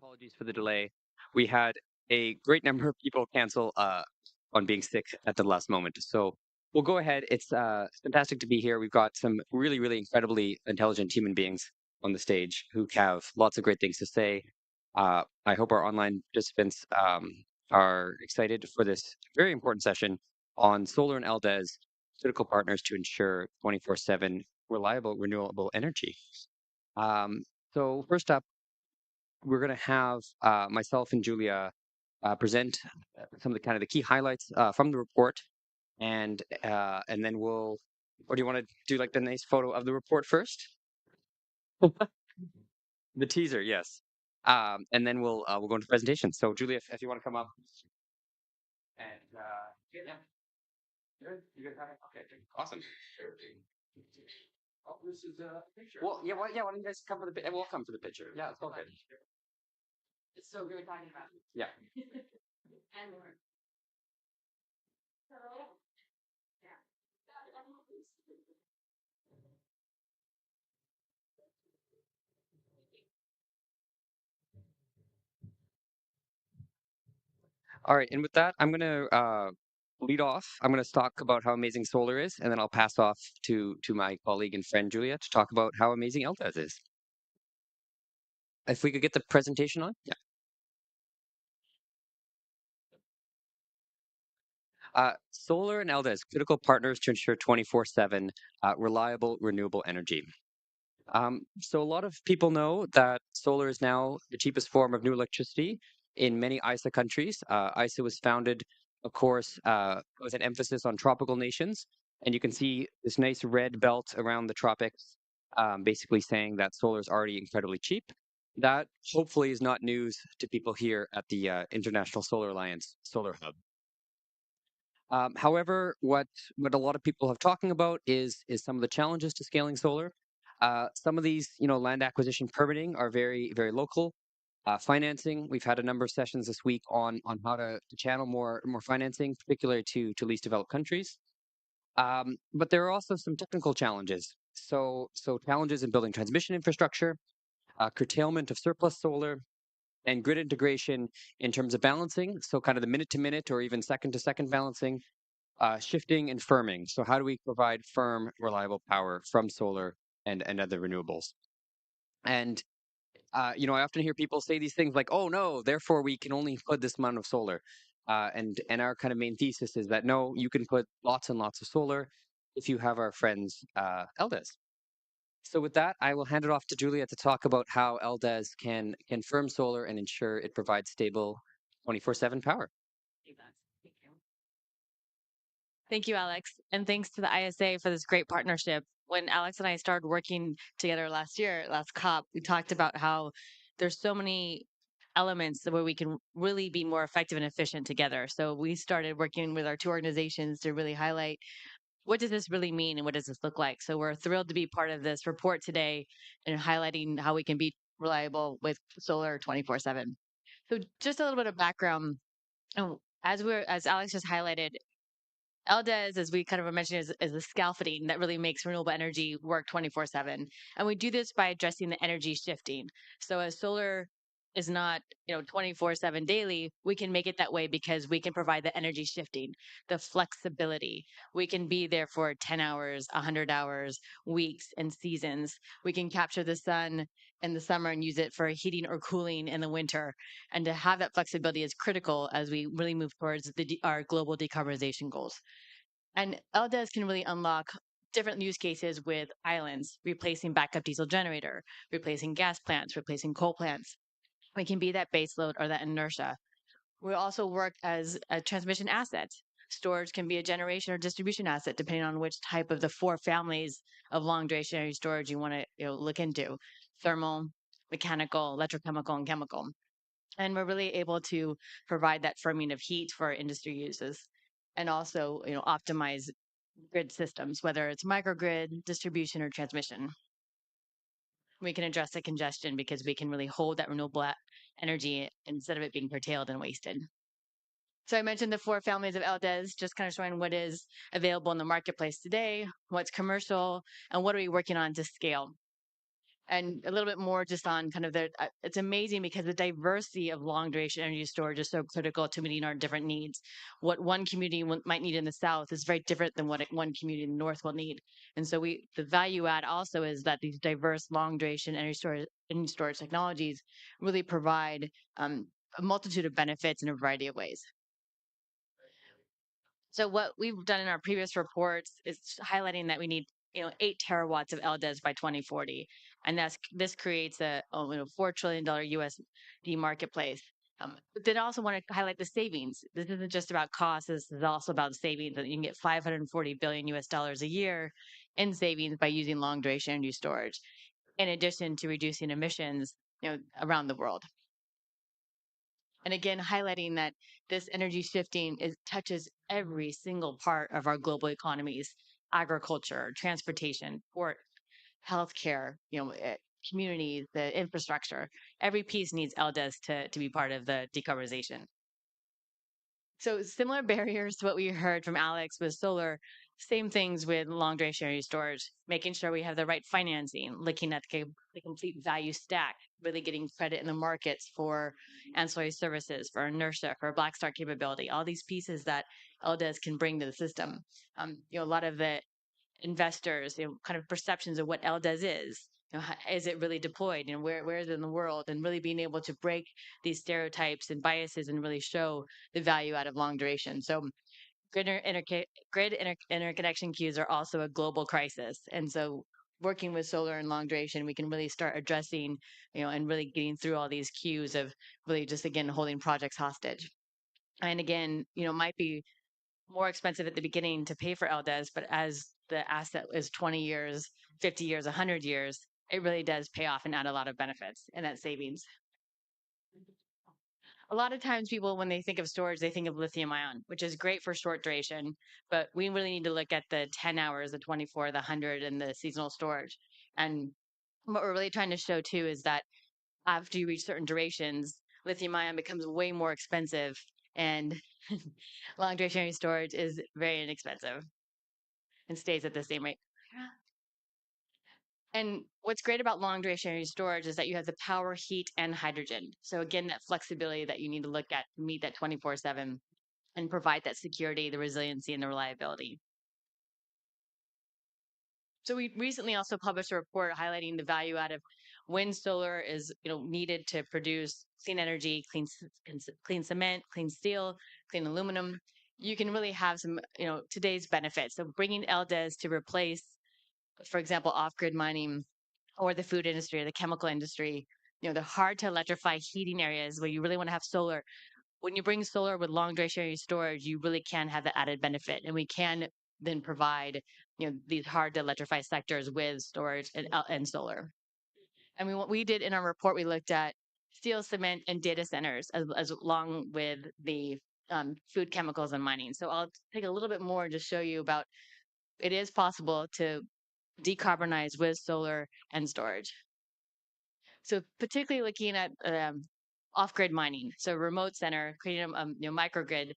Apologies for the delay. We had a great number of people cancel on being sick at the last moment. So we'll go ahead. It's fantastic to be here. We've got some really, really incredibly intelligent human beings on the stage who have lots of great things to say. I hope our online participants are excited for this very important session on solar and LDES, critical partners to ensure 24/7 reliable renewable energy. Um, so first up, we're going to have myself and Julia present some of the kind of the key highlights from the report, and then we'll. Or do you want to do like the nice photo of the report first? The teaser, yes. And then we'll go into presentation. So Julia, if you want to come up and yeah, you good? Okay, awesome. Oh, this is a picture. Well, yeah, why don't you guys come for the? We'll come for the picture. Yeah, it's all good. It's so good talking about it. Yeah. And more. All right, and with that, I'm going to lead off. I'm going to talk about how amazing solar is, and then I'll pass off to my colleague and friend Julia to talk about how amazing LTES is. If we could get the presentation on, yeah. Solar and LTES, critical partners to ensure 24/7 reliable renewable energy. So a lot of people know that solar is now the cheapest form of new electricity in many ISA countries. ISA was founded, of course, with an emphasis on tropical nations. And you can see this nice red belt around the tropics, basically saying that solar is already incredibly cheap. That hopefully is not news to people here at the International Solar Alliance Solar Hub. However, what a lot of people have talking about is some of the challenges to scaling solar. Some of these, land acquisition permitting are very local. Financing, we've had a number of sessions this week on how to channel more financing, particularly to least developed countries. But there are also some technical challenges. So challenges in building transmission infrastructure, curtailment of surplus solar, and grid integration in terms of balancing. So kind of the minute to minute or even second to second balancing, shifting and firming. So how do we provide firm, reliable power from solar and other renewables? And I often hear people say these things like, "Oh no, therefore we can only put this amount of solar." And our kind of main thesis is that no, you can put lots and lots of solar if you have our friends LDES. So with that, I will hand it off to Julia to talk about how LDES can firm solar and ensure it provides stable 24/7 power. Thank you. Thank you, Alex. And thanks to the ISA for this great partnership. When Alex and I started working together last year, last COP, we talked about how there's so many elements where we can really be more effective and efficient together. So we started working with our two organizations to really highlight what does this really mean and what does this look like. So we're thrilled to be part of this report today and highlighting how we can be reliable with solar 24/7. So just a little bit of background. As Alex just highlighted, LDES, as we kind of mentioned, is the scaffolding that really makes renewable energy work 24/7. And we do this by addressing the energy shifting. So as solar is not, 24/7 daily, we can make it that way because we can provide the energy shifting, the flexibility. We can be there for 10 hours, 100 hours, weeks, and seasons. We can capture the sun in the summer and use it for heating or cooling in the winter. And to have that flexibility is critical as we really move towards our global decarbonization goals. And LDES can really unlock different use cases with islands, replacing backup diesel generator, replacing gas plants, replacing coal plants. We can be that base load or that inertia. We also work as a transmission asset. Storage can be a generation or distribution asset, depending on which type of the four families of long duration energy storage you want to look into: thermal, mechanical, electrochemical, and chemical. And we're really able to provide that firming of heat for our industry uses, and also optimize grid systems, whether it's microgrid, distribution, or transmission. We can address the congestion because we can really hold that renewable energy instead of it being curtailed and wasted. So I mentioned the four families of LDES, just kind of showing what is available in the marketplace today, what's commercial, and what are we working on to scale. And a little bit more just on kind of it's amazing because the diversity of long duration energy storage is so critical to meeting our different needs. What one community might need in the south is very different than what one community in the north will need. And so the value add also is that these diverse long duration energy storage technologies really provide a multitude of benefits in a variety of ways. So what we've done in our previous reports is highlighting that we need, 8 terawatts of LDES by 2040, and this creates a $4 trillion USD marketplace. But then I also want to highlight the savings. This isn't just about costs. This is also about savings. That you can get 540 billion US dollars a year in savings by using long duration energy storage, in addition to reducing emissions, around the world. And again, highlighting that this energy shifting touches every single part of our global economies: agriculture, transportation, port, healthcare, communities, the infrastructure. Every piece needs LDES to be part of the decarbonization. So similar barriers to what we heard from Alex with solar, same things with long duration energy storage, making sure we have the right financing, looking at the complete value stack, really getting credit in the markets for ancillary services, for inertia, for black start capability, all these pieces that LDES can bring to the system. A lot of the investors, kind of perceptions of what LDES is. Is it really deployed and where is it in the world? And really being able to break these stereotypes and biases and really show the value out of long duration. So interconnection queues are also a global crisis. And so working with solar and long duration, we can really start addressing, and really getting through all these queues of really just, again, holding projects hostage. And again, might be more expensive at the beginning to pay for LDES, but as the asset is 20 years, 50 years, 100 years, it really does pay off and add a lot of benefits and that savings. A lot of times people, when they think of storage, they think of lithium ion, which is great for short duration, but we really need to look at the 10 hours, the 24, the 100, and the seasonal storage. And what we're really trying to show too is that after you reach certain durations, lithium ion becomes way more expensive, and long duration energy storage is very inexpensive and stays at the same rate. And what's great about long duration energy storage is that you have the power, heat, and hydrogen. So again, that flexibility that you need to look at to meet that 24/7 and provide that security, the resiliency, and the reliability. So we recently also published a report highlighting the value out of wind solar is, needed to produce clean energy, clean cement, clean steel, clean aluminum. You can really have some, today's benefits. So bringing LDES to replace, for example, off-grid mining or the food industry or the chemical industry, the hard to electrify heating areas where you really want to have solar. When you bring solar with long duration energy storage, you really can have the added benefit. And we can then provide, these hard to electrify sectors with storage and solar. I mean, what we did in our report, we looked at steel, cement, and data centers as along with the food, chemicals, and mining. So I'll take a little bit more to show you about it is possible to decarbonize with solar and storage. So particularly looking at off-grid mining, so remote center, creating a microgrid.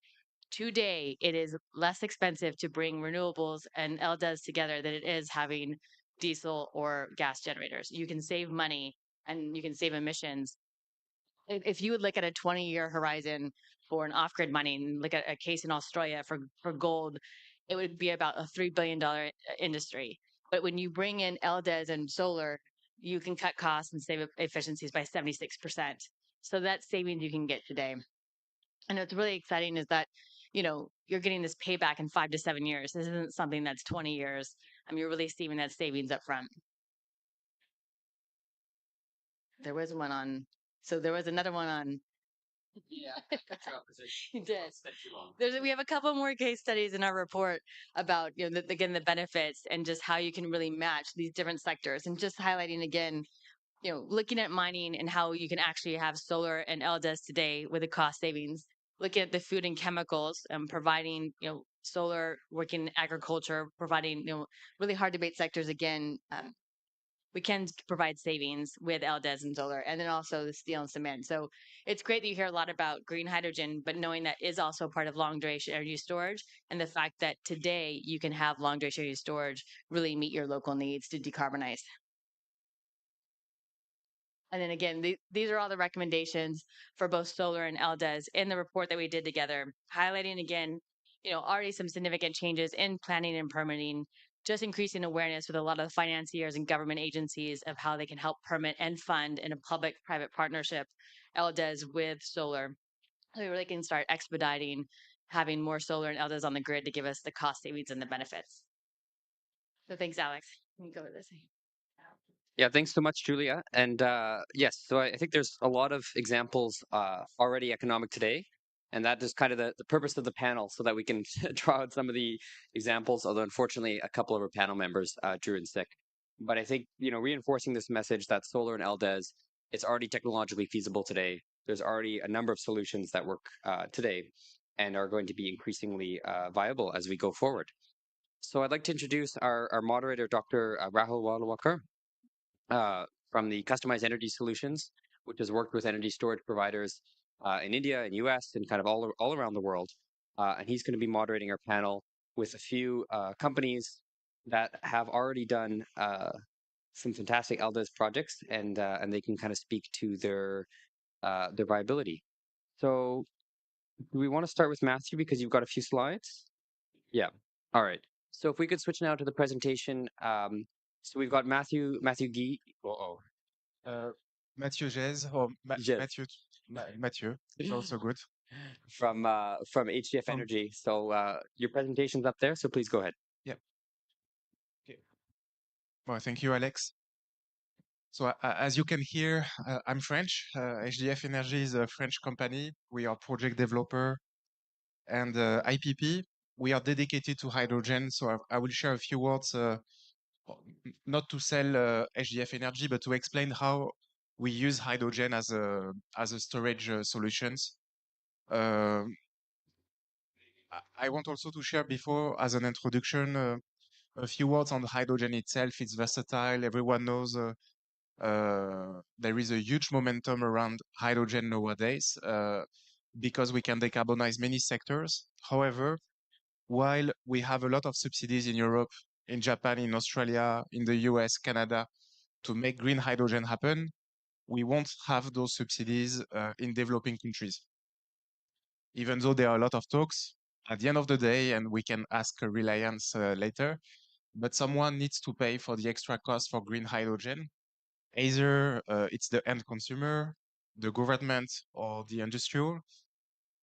Today, it is less expensive to bring renewables and LDES together than it is having diesel or gas generators. You can save money and you can save emissions. If you would look at a 20-year horizon for an off-grid mining, look at a case in Australia for gold, it would be about a $3 billion industry. But when you bring in LDES and solar, you can cut costs and save efficiencies by 76%. So that's savings you can get today. And what's really exciting is that, you're getting this payback in 5 to 7 years. This isn't something that's 20 years. You're really seeing that savings up front. There was one on, so there was another one on. Yeah, you did. We have a couple more case studies in our report about, again, the benefits and just how you can really match these different sectors, and just highlighting again, looking at mining and how you can actually have solar and LDES today with the cost savings. Looking at the food and chemicals, providing, solar, working in agriculture, providing, really hard to abate sectors again. We can provide savings with LDES and solar, and then also the steel and cement. So it's great that you hear a lot about green hydrogen, but knowing that is also part of long duration energy storage, and the fact that today you can have long duration energy storage really meet your local needs to decarbonize. And then again, these are all the recommendations for both solar and LDES in the report that we did together, highlighting again, already some significant changes in planning and permitting, just increasing awareness with a lot of the financiers and government agencies of how they can help permit and fund in a public-private partnership LDES with solar. So we really can start expediting having more solar and LDES on the grid to give us the cost savings and the benefits. So thanks, Alex. Let me go to this. Yeah, thanks so much, Julia. And yes, so I think there's a lot of examples already economic today, and that is kind of the purpose of the panel, so that we can draw out some of the examples. Although unfortunately, a couple of our panel members drew in sick. But I think reinforcing this message that solar and LDES, it's already technologically feasible today. There's already a number of solutions that work today, and are going to be increasingly viable as we go forward. So I'd like to introduce our moderator, Dr. Rahul Walawalkar, from the Customized Energy Solutions, which has worked with energy storage providers in India and US and kind of all around the world. And he's going to be moderating our panel with a few companies that have already done some fantastic LDES projects, and they can kind of speak to their viability. So do we want to start with Matthew because you've got a few slides? Yeah. All right. So if we could switch now to the presentation. So we've got Matthew Gee. Oh, Mathieu Gez or Gez. Mathieu is also good. From HDF Energy. So your presentation's up there, so please go ahead. Yeah. Okay. Well, thank you, Alex. So as you can hear, I'm French. HDF Energy is a French company. We are project developer, and IPP. We are dedicated to hydrogen. So I will share a few words, not to sell HDF Energy, but to explain how we use hydrogen as a storage solutions. I want also to share before, as an introduction, a few words on the hydrogen itself. It's versatile. Everyone knows there is a huge momentum around hydrogen nowadays because we can decarbonize many sectors. However, while we have a lot of subsidies in Europe, in Japan, in Australia, in the US, Canada, to make green hydrogen happen, we won't have those subsidies in developing countries. Even though there are a lot of talks, at the end of the day, and we can ask Reliance later, but someone needs to pay for the extra cost for green hydrogen. Either it's the end consumer, the government, or the industrial.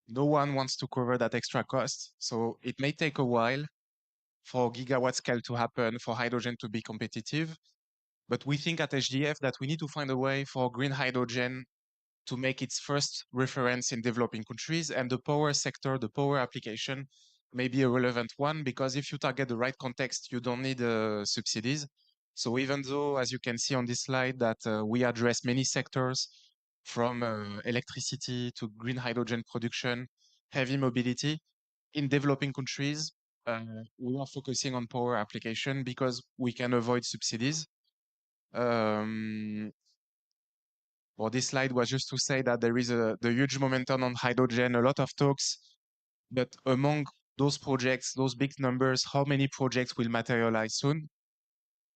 No one wants to cover that extra cost. So it may take a while for gigawatt scale to happen, for hydrogen to be competitive. But we think at HDF that we need to find a way for green hydrogen to make its first reference in developing countries, and the power sector, the power application may be a relevant one, because if you target the right context, you don't need subsidies. So even though, as you can see on this slide, that we address many sectors from electricity to green hydrogen production, heavy mobility, in developing countries, we are focusing on power application because we can avoid subsidies. Well, this slide was just to say that there is the huge momentum on hydrogen, a lot of talks, but among those projects, those big numbers, how many projects will materialize soon?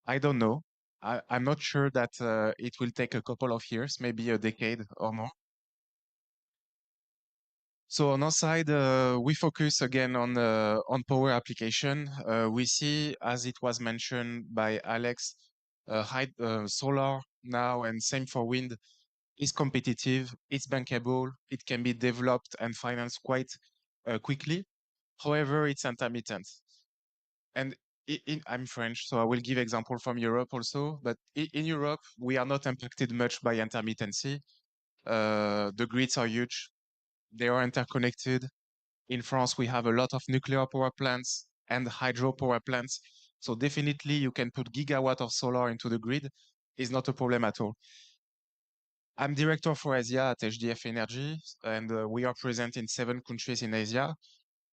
I don't know. I'm not sure that it will take a couple of years, maybe a decade or more. So on our side, we focus again on power application. We see, as it was mentioned by Alex, solar now, and same for wind, is competitive, it's bankable, it can be developed and financed quite quickly. However, it's intermittent. And I'm French, so I will give example from Europe also. But in Europe, we are not impacted much by intermittency. The grids are huge. They are interconnected. In France, we have a lot of nuclear power plants and hydro power plants. So definitely you can put gigawatt of solar into the grid. It's not a problem at all. I'm director for Asia at HDF Energy, and we are present in 7 countries in Asia.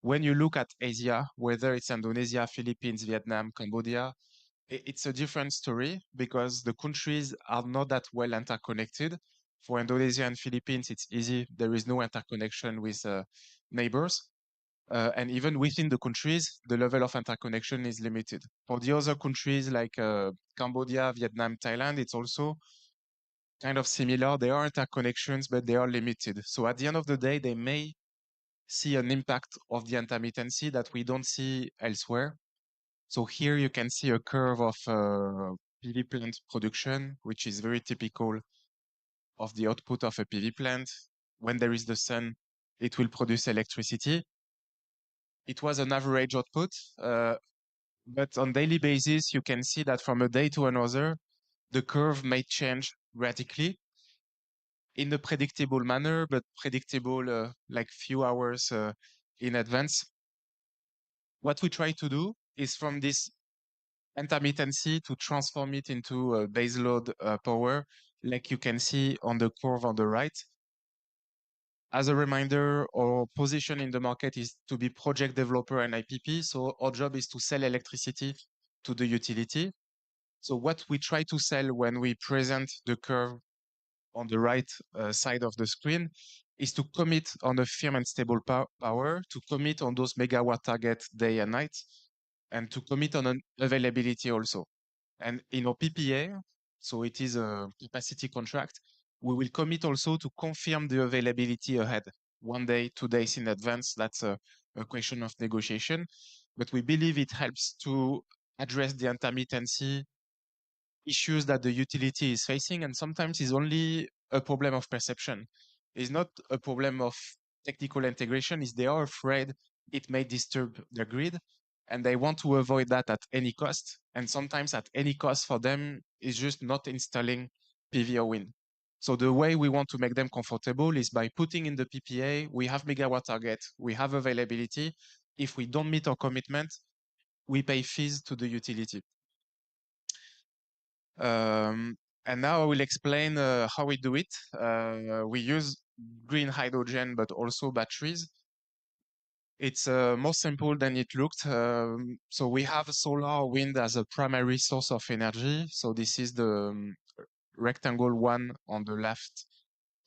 When you look at Asia, whether it's Indonesia, Philippines, Vietnam, Cambodia, it's a different story because the countries are not that well interconnected. For Indonesia and Philippines, it's easy. There is no interconnection with neighbors. And even within the countries, the level of interconnection is limited. For the other countries like Cambodia, Vietnam, Thailand, it's also kind of similar. They are interconnections, but they are limited. So at the end of the day, they may see an impact of the intermittency that we don't see elsewhere. So here you can see a curve of PV plant production, which is very typical of the output of a PV plant. When there is the sun, it will produce electricity. It was an average output, but on daily basis, you can see that from a day to another, the curve may change radically in a predictable manner, but predictable like few hours in advance. What we try to do is from this intermittency to transform it into baseload power, like you can see on the curve on the right. As a reminder, our position in the market is to be project developer and IPP. So our job is to sell electricity to the utility. So what we try to sell when we present the curve on the right side of the screen is to commit on a firm and stable power, to commit on those megawatt target day and night, and to commit on an availability also. And in our PPA, so it is a capacity contract, we will commit also to confirm the availability ahead, 1 day, 2 days in advance. That's a question of negotiation. But we believe it helps to address the intermittency issues that the utility is facing, and sometimes is only a problem of perception. It's not a problem of technical integration, is they are afraid it may disturb the grid, and they want to avoid that at any cost. And sometimes at any cost for them is just not installing PV or wind. So the way we want to make them comfortable is by putting in the PPA, we have megawatt target, we have availability. If we don't meet our commitment, we pay fees to the utility. And now I will explain how we do it. We use green hydrogen, but also batteries. It's more simple than it looked. So we have solar wind as a primary source of energy. So this is the rectangle one on the left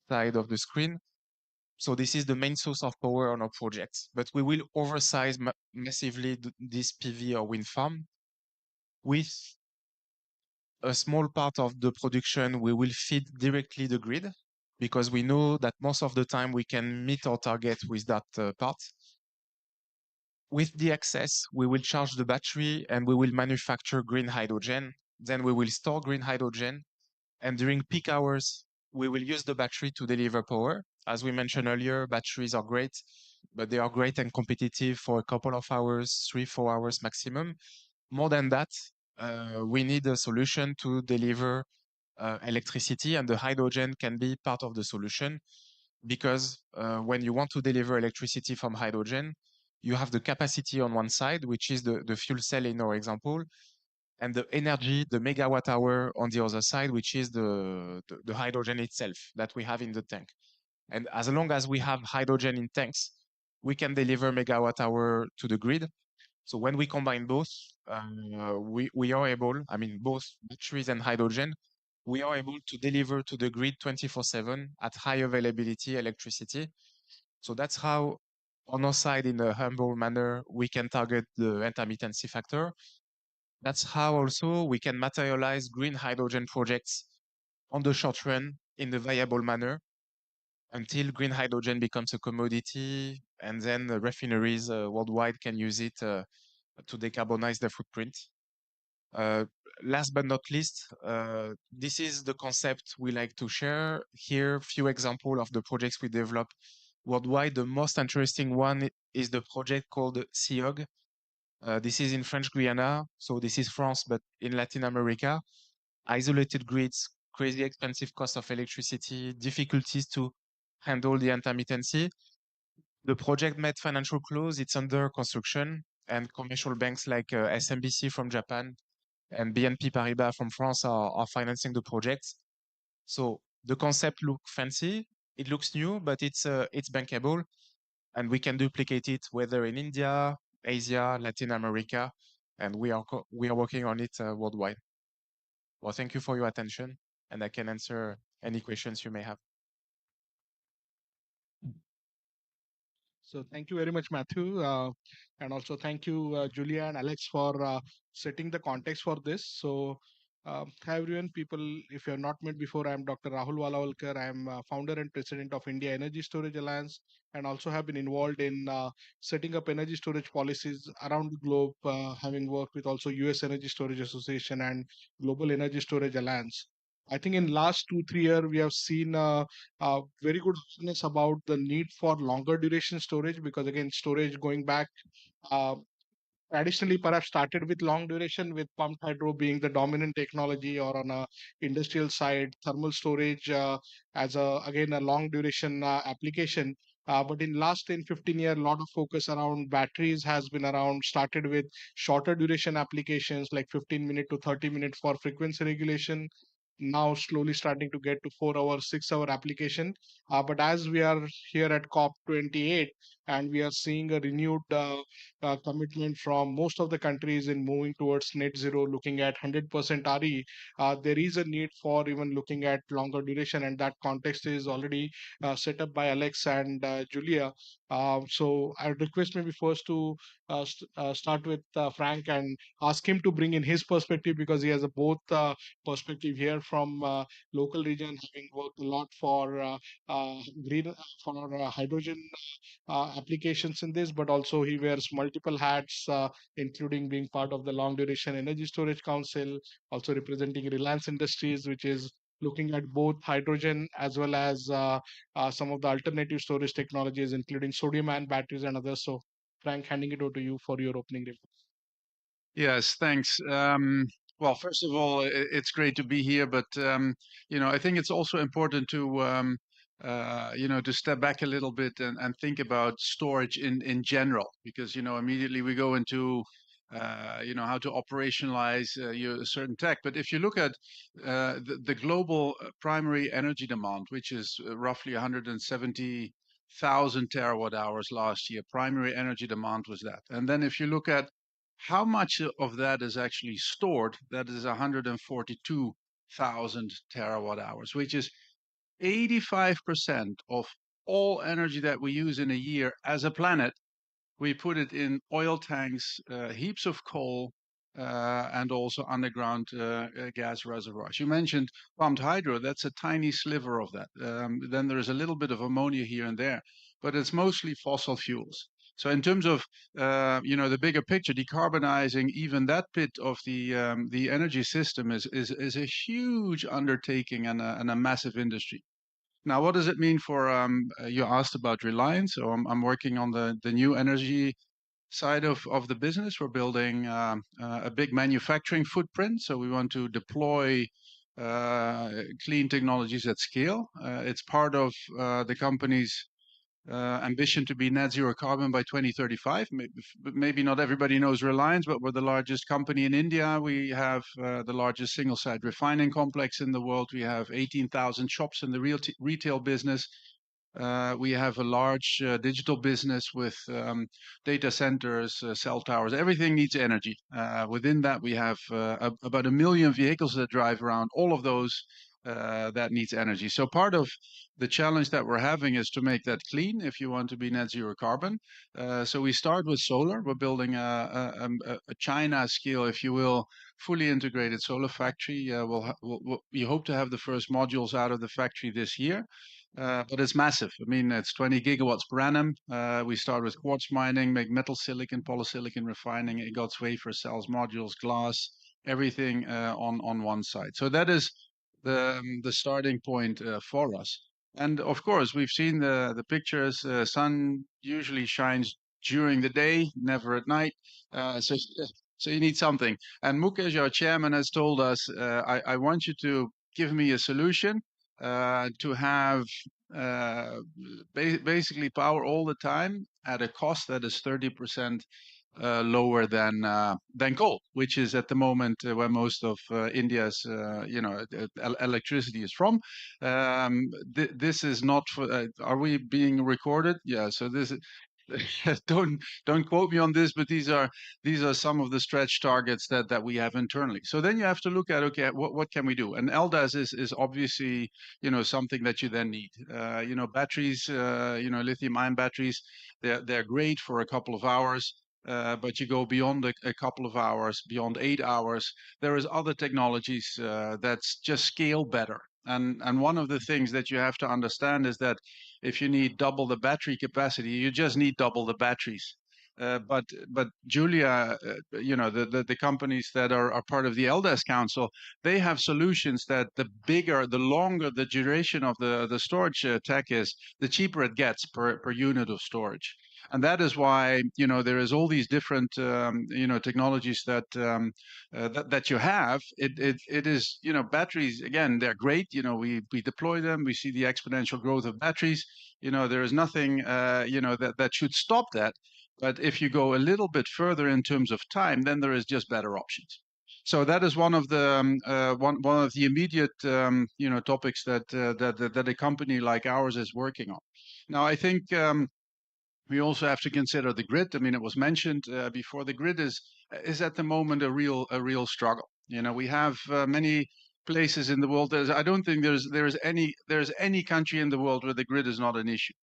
side of the screen. So this is the main source of power on our projects, but we will oversize massively this PV or wind farm with a small part of the production we will feed directly the grid, because we know that most of the time we can meet our target with that part. With the excess, we will charge the battery and we will manufacture green hydrogen. Then we will store green hydrogen. And during peak hours, we will use the battery to deliver power. As we mentioned earlier, batteries are great, but they are great and competitive for a couple of hours, 3-4 hours maximum. More than that, we need a solution to deliver electricity, and the hydrogen can be part of the solution, because when you want to deliver electricity from hydrogen, you have the capacity on one side, which is the fuel cell in our example, and the energy, the megawatt hour on the other side, which is the hydrogen itself that we have in the tank. And as long as we have hydrogen in tanks, we can deliver megawatt hour to the grid. So when we combine both, we are able, I mean, both batteries and hydrogen, we are able to deliver to the grid 24/7 at high availability electricity. So that's how, on our side, in a humble manner, we can target the intermittency factor. That's how also we can materialize green hydrogen projects on the short run in a viable manner until green hydrogen becomes a commodity, and then the refineries worldwide can use it to decarbonize their footprint. Last but not least, this is the concept we like to share. Here, few examples of the projects we develop worldwide. The most interesting one is the project called CIOG. This is in French Guiana, so this is France, but in Latin America. Isolated grids, crazy expensive cost of electricity, difficulties to handle the intermittency. The project met financial close, it's under construction, and commercial banks like SMBC from Japan and BNP Paribas from France are financing the projects. So the concept looks fancy, it looks new, but it's bankable, and we can duplicate it whether in India, Asia, Latin America, and we are working on it worldwide. Well, thank you for your attention, and I can answer any questions you may have. So thank you very much, Matthew. And also thank you, Julia and Alex, for setting the context for this. So Hi everyone, people. If you have not met before, I am Dr. Rahul Walawalkar. I am founder and president of India Energy Storage Alliance, and also have been involved in setting up energy storage policies around the globe, having worked with also U.S. Energy Storage Association and Global Energy Storage Alliance. I think in last 2-3 years we have seen very good awareness about the need for longer duration storage, because again storage going back. Uh, Traditionally perhaps started with long duration, with pumped hydro being the dominant technology, or on a industrial side thermal storage as a again a long duration application. But in last 10-15 years, a lot of focus around batteries has been around, started with shorter duration applications like 15 minute to 30 minute for frequency regulation, now slowly starting to get to 4 hour 6 hour application. But as we are here at COP 28, and we are seeing a renewed commitment from most of the countries in moving towards net zero, looking at 100% RE, there is a need for even looking at longer duration, and that context is already set up by Alex and Julia. So I would request maybe first to start with Frank and ask him to bring in his perspective, because he has a both perspective here from local region, having worked a lot for green for hydrogen applications in this, but also he wears multiple hats, including being part of the Long Duration Energy Storage Council, also representing Reliance Industries, which is looking at both hydrogen as well as some of the alternative storage technologies, including sodium ion batteries and others. So, Frank, handing it over to you for your opening remarks. Yes, thanks. Well, first of all, it's great to be here, but I think it's also important to to step back a little bit and think about storage in general, because immediately we go into how to operationalize your certain tech. But if you look at the global primary energy demand, which is roughly 170,000 terawatt hours last year, primary energy demand was that. And then if you look at how much of that is actually stored, that is 142,000 terawatt hours, which is 85% of all energy that we use in a year as a planet. We put it in oil tanks, heaps of coal, and also underground gas reservoirs. You mentioned pumped hydro. That's a tiny sliver of that. Then there is a little bit of ammonia here and there, but it's mostly fossil fuels. So in terms of the bigger picture, decarbonizing even that bit of the energy system is a huge undertaking and a massive industry. Now, what does it mean for you asked about Reliance? So I'm working on the new energy side of the business. We're building a big manufacturing footprint. So we want to deploy clean technologies at scale. It's part of the company's ambition to be net zero carbon by 2035. Maybe not everybody knows Reliance, but we're the largest company in India. We have the largest single-site refining complex in the world. We have 18,000 shops in the retail business. We have a large digital business with data centers, cell towers. Everything needs energy. Within that, we have about 1 million vehicles that drive around. All of those that needs energy. So part of the challenge that we're having is to make that clean if you want to be net zero carbon. So we start with solar. We're building a China scale, if you will, fully integrated solar factory. We hope to have the first modules out of the factory this year. But it's massive. I mean, it's 20 gigawatts per annum. We start with quartz mining, make metal silicon, polysilicon refining, ingots, wafer cells, modules, glass, everything on one side. So that is the starting point for us. And of course, we've seen the pictures. Sun usually shines during the day, never at night. So you need something. And Mukesh, our chairman, has told us, I want you to give me a solution to have basically power all the time at a cost that is 30% lower than coal, which is at the moment where most of India's electricity is from. This is not for. Are we being recorded? Yeah. So this. Don't quote me on this, but these are some of the stretch targets that we have internally. So then you have to look at, okay, what can we do? And LDAS is obviously something that you then need. Batteries, lithium ion batteries, they're great for a couple of hours. but you go beyond a couple of hours, beyond 8 hours, there is other technologies that's just scale better. And one of the things that you have to understand is that if you need double the battery capacity, you just need double the batteries. But Julia, the companies that are part of the LDES Council, they have solutions that the longer the duration of the storage tech is, the cheaper it gets per unit of storage. And that is why there is all these different technologies that you have. It is batteries, again, they're great. We deploy them, we see the exponential growth of batteries. There is nothing that should stop that. But if you go a little bit further in terms of time, then there is just better options. So that is one of the immediate topics that a company like ours is working on. Now, I think we also have to consider the grid. I mean, it was mentioned before. The grid is at the moment a real struggle. We have many places in the world. I don't think there's any country in the world where the grid is not an issue.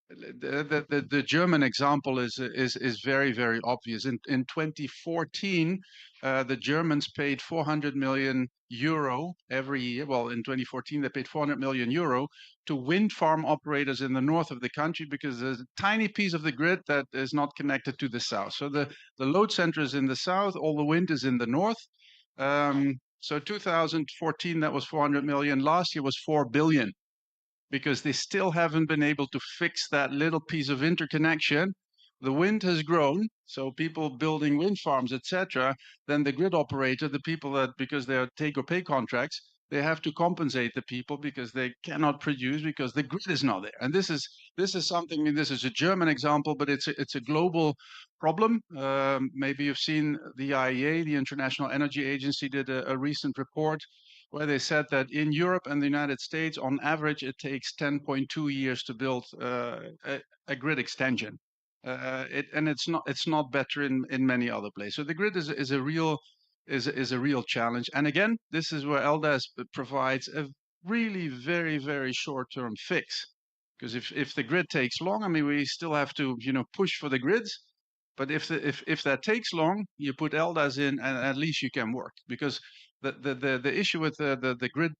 The German example is very, very obvious. In 2014, the Germans paid 400 million euro every year. Well, in 2014, they paid 400 million euro to wind farm operators in the north of the country because there's a tiny piece of the grid that is not connected to the south. So the load center is in the south, all the wind is in the north. So 2014, that was 400 million. Last year was 4 billion, because they still haven't been able to fix that little piece of interconnection. The wind has grown, so people building wind farms, etc. Then the grid operator, the people that, because they are take or pay contracts, they have to compensate the people because they cannot produce because the grid is not there. And this is something. I mean, this is a German example, but it's a global problem. Maybe you've seen the IEA, the International Energy Agency, did a recent report where they said that in Europe and the United States, on average, it takes 10.2 years to build a grid extension. And it's not better in many other places. So the grid is a real challenge. And again, this is where LDES provides a really very, very short-term fix. Because if the grid takes long, I mean, we still have to push for the grids. But if that takes long, you put LDES in, and at least you can work. Because the issue with the grid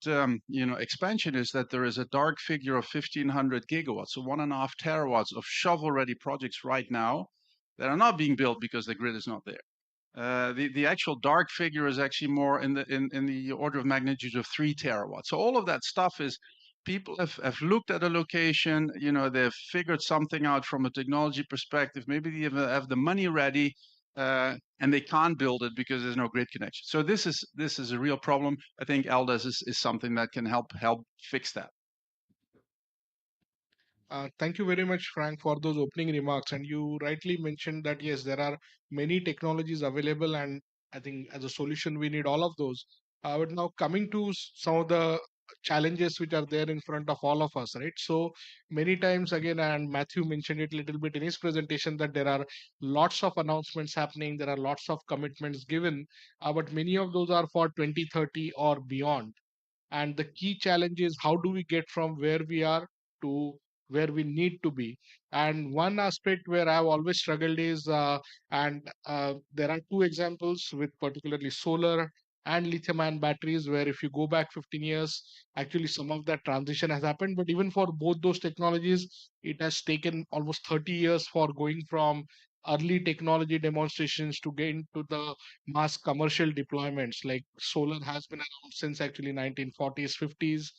expansion is that there is a dark figure of 1,500 gigawatts, so 1.5 terawatts of shovel-ready projects right now that are not being built because the grid is not there. The actual dark figure is actually more in the order of magnitude of 3 terawatts. So all of that stuff is, people have looked at a location, they've figured something out from a technology perspective. Maybe they have the money ready, and they can't build it because there's no grid connection. So this is a real problem. I think LDES is something that can help fix that. Thank you very much, Frank, for those opening remarks. And you rightly mentioned that yes, there are many technologies available, and I think as a solution we need all of those. But now coming to some of the challenges which are there in front of all of us, right? So many times again, and Matthew mentioned it a little bit in his presentation, that there are lots of announcements happening, there are lots of commitments given, but many of those are for 2030 or beyond. And the key challenge is, how do we get from where we are to where we need to be? And one aspect where I've always struggled is, there are two examples with particularly solar and lithium ion batteries, where if you go back 15 years, actually some of that transition has happened. But even for both those technologies, it has taken almost 30 years for going from early technology demonstrations to get into the mass commercial deployments. Like solar has been around since actually 1940s, 50s,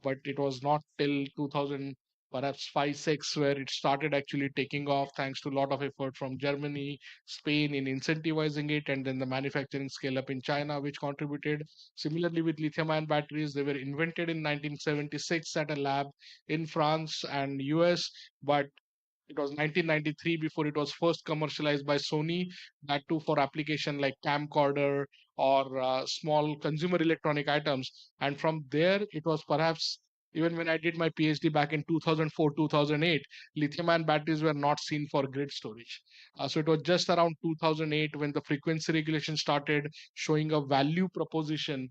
but it was not till 2000, perhaps 5, 6, where it started actually taking off, thanks to a lot of effort from Germany, Spain in incentivizing it, and then the manufacturing scale up in China, which contributed. Similarly, with lithium ion batteries, they were invented in 1976 at a lab in France and US, but it was 1993 before it was first commercialized by Sony, that too for application like camcorder or small consumer electronic items. And from there, it was perhaps, even when I did my PhD back in 2004, 2008, lithium ion batteries were not seen for grid storage. So it was just around 2008 when the frequency regulation started showing a value proposition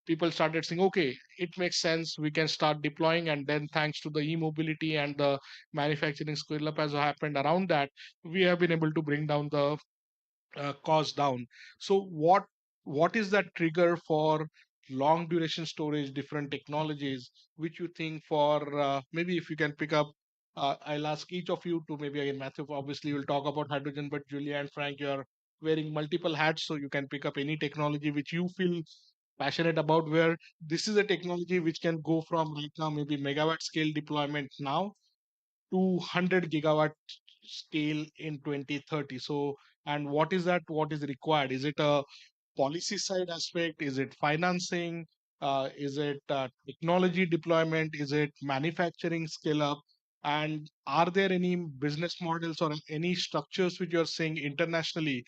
people started saying, okay, it makes sense. We can start deploying. And then thanks to the e-mobility and the manufacturing scale up as happened around that, we have been able to bring down the cost down. So what is that trigger for long duration storage, different technologies, which you think for maybe if you can pick up, I'll ask each of you to maybe again, Matthew, obviously we'll talk about hydrogen, but Julia and Frank, you're wearing multiple hats, so you can pick up any technology which you feel passionate about, where this is a technology which can go from right now, maybe megawatt scale deployment now to 100 gigawatt scale in 2030. So, and what is that? What is required? Is it a policy side aspect? Is it financing? Is it technology deployment? Is it manufacturing scale up? And are there any business models or any structures which you're seeing internationally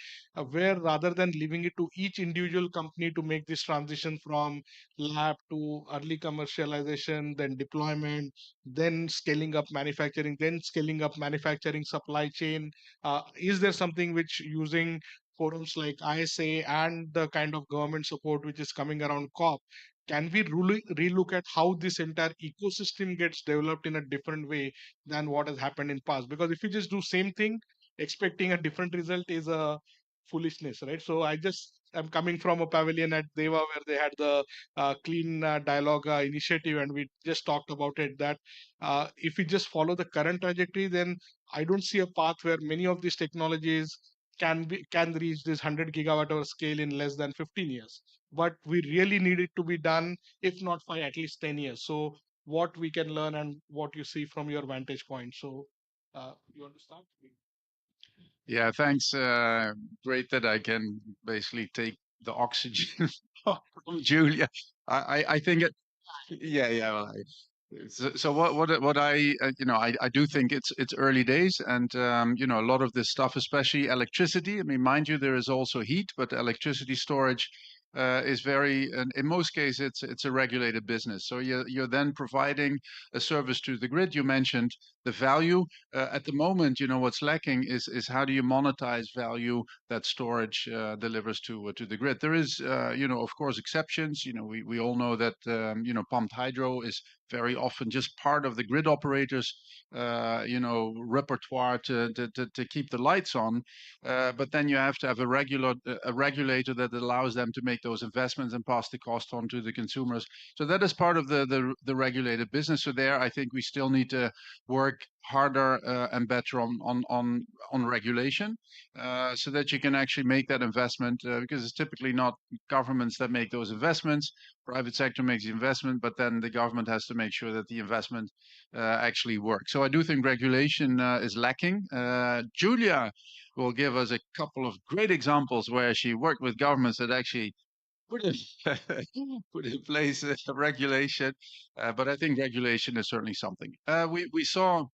where rather than leaving it to each individual company to make this transition from lab to early commercialization, then deployment, then scaling up manufacturing, then scaling up manufacturing supply chain? Is there something which using forums like ISA and the kind of government support which is coming around COP, can we really relook at how this entire ecosystem gets developed in a different way than what has happened in past? Because if you just do same thing, expecting a different result is a foolishness, right? So I'm coming from a pavilion at Deva where they had the clean dialogue initiative, and we just talked about it. That if we just follow the current trajectory, then I don't see a path where many of these technologies can reach this 100 gigawatt hour scale in less than 15 years. But we really need it to be done, if not for at least 10 years. So what we can learn and what you see from your vantage point. So you want to start? Yeah, thanks. Great that I can basically take the oxygen from Julia. I think it. Yeah, yeah. Well, so what I I do think it's early days, and a lot of this stuff, especially electricity. I mean, mind you, there is also heat, but electricity storage is very, and in most cases, it's a regulated business. So you're then providing a service to the grid. You mentioned the value. At the moment, what's lacking is how do you monetize value that storage delivers to the grid. There is, of course, exceptions. We all know that pumped hydro is very often just part of the grid operators, repertoire to keep the lights on. But then you have to have a regulator that allows them to make those investments and pass the cost on to the consumers. So that is part of the regulated business. So there, I think we still need to work harder and better on regulation, so that you can actually make that investment, because it's typically not governments that make those investments. Private sector makes the investment, but then the government has to make sure that the investment actually works. So I do think regulation is lacking. Julia will give us a couple of great examples where she worked with governments that actually put in, put in place regulation. But I think regulation is certainly something. We saw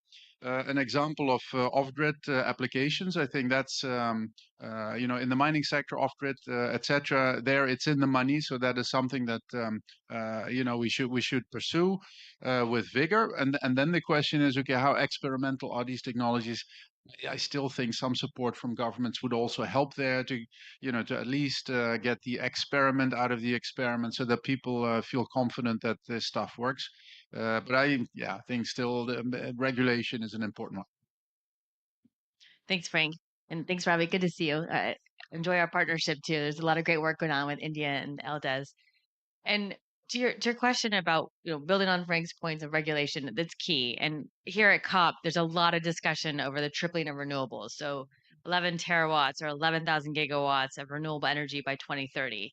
an example of off-grid applications. I think that's in the mining sector, off-grid, etc. There, it's in the money, so that is something that we should pursue with vigor. And then the question is, okay, how experimental are these technologies? I still think some support from governments would also help there to at least get the experiment out of the experiment, so that people feel confident that this stuff works. But I think still the regulation is an important one. Thanks, Frank. And thanks, Robbie. Good to see you. Enjoy our partnership too. There's a lot of great work going on with India and LDES. And to your question about building on Frank's points of regulation, that's key. And here at COP, there's a lot of discussion over the tripling of renewables. So 11 terawatts or 11,000 gigawatts of renewable energy by 2030,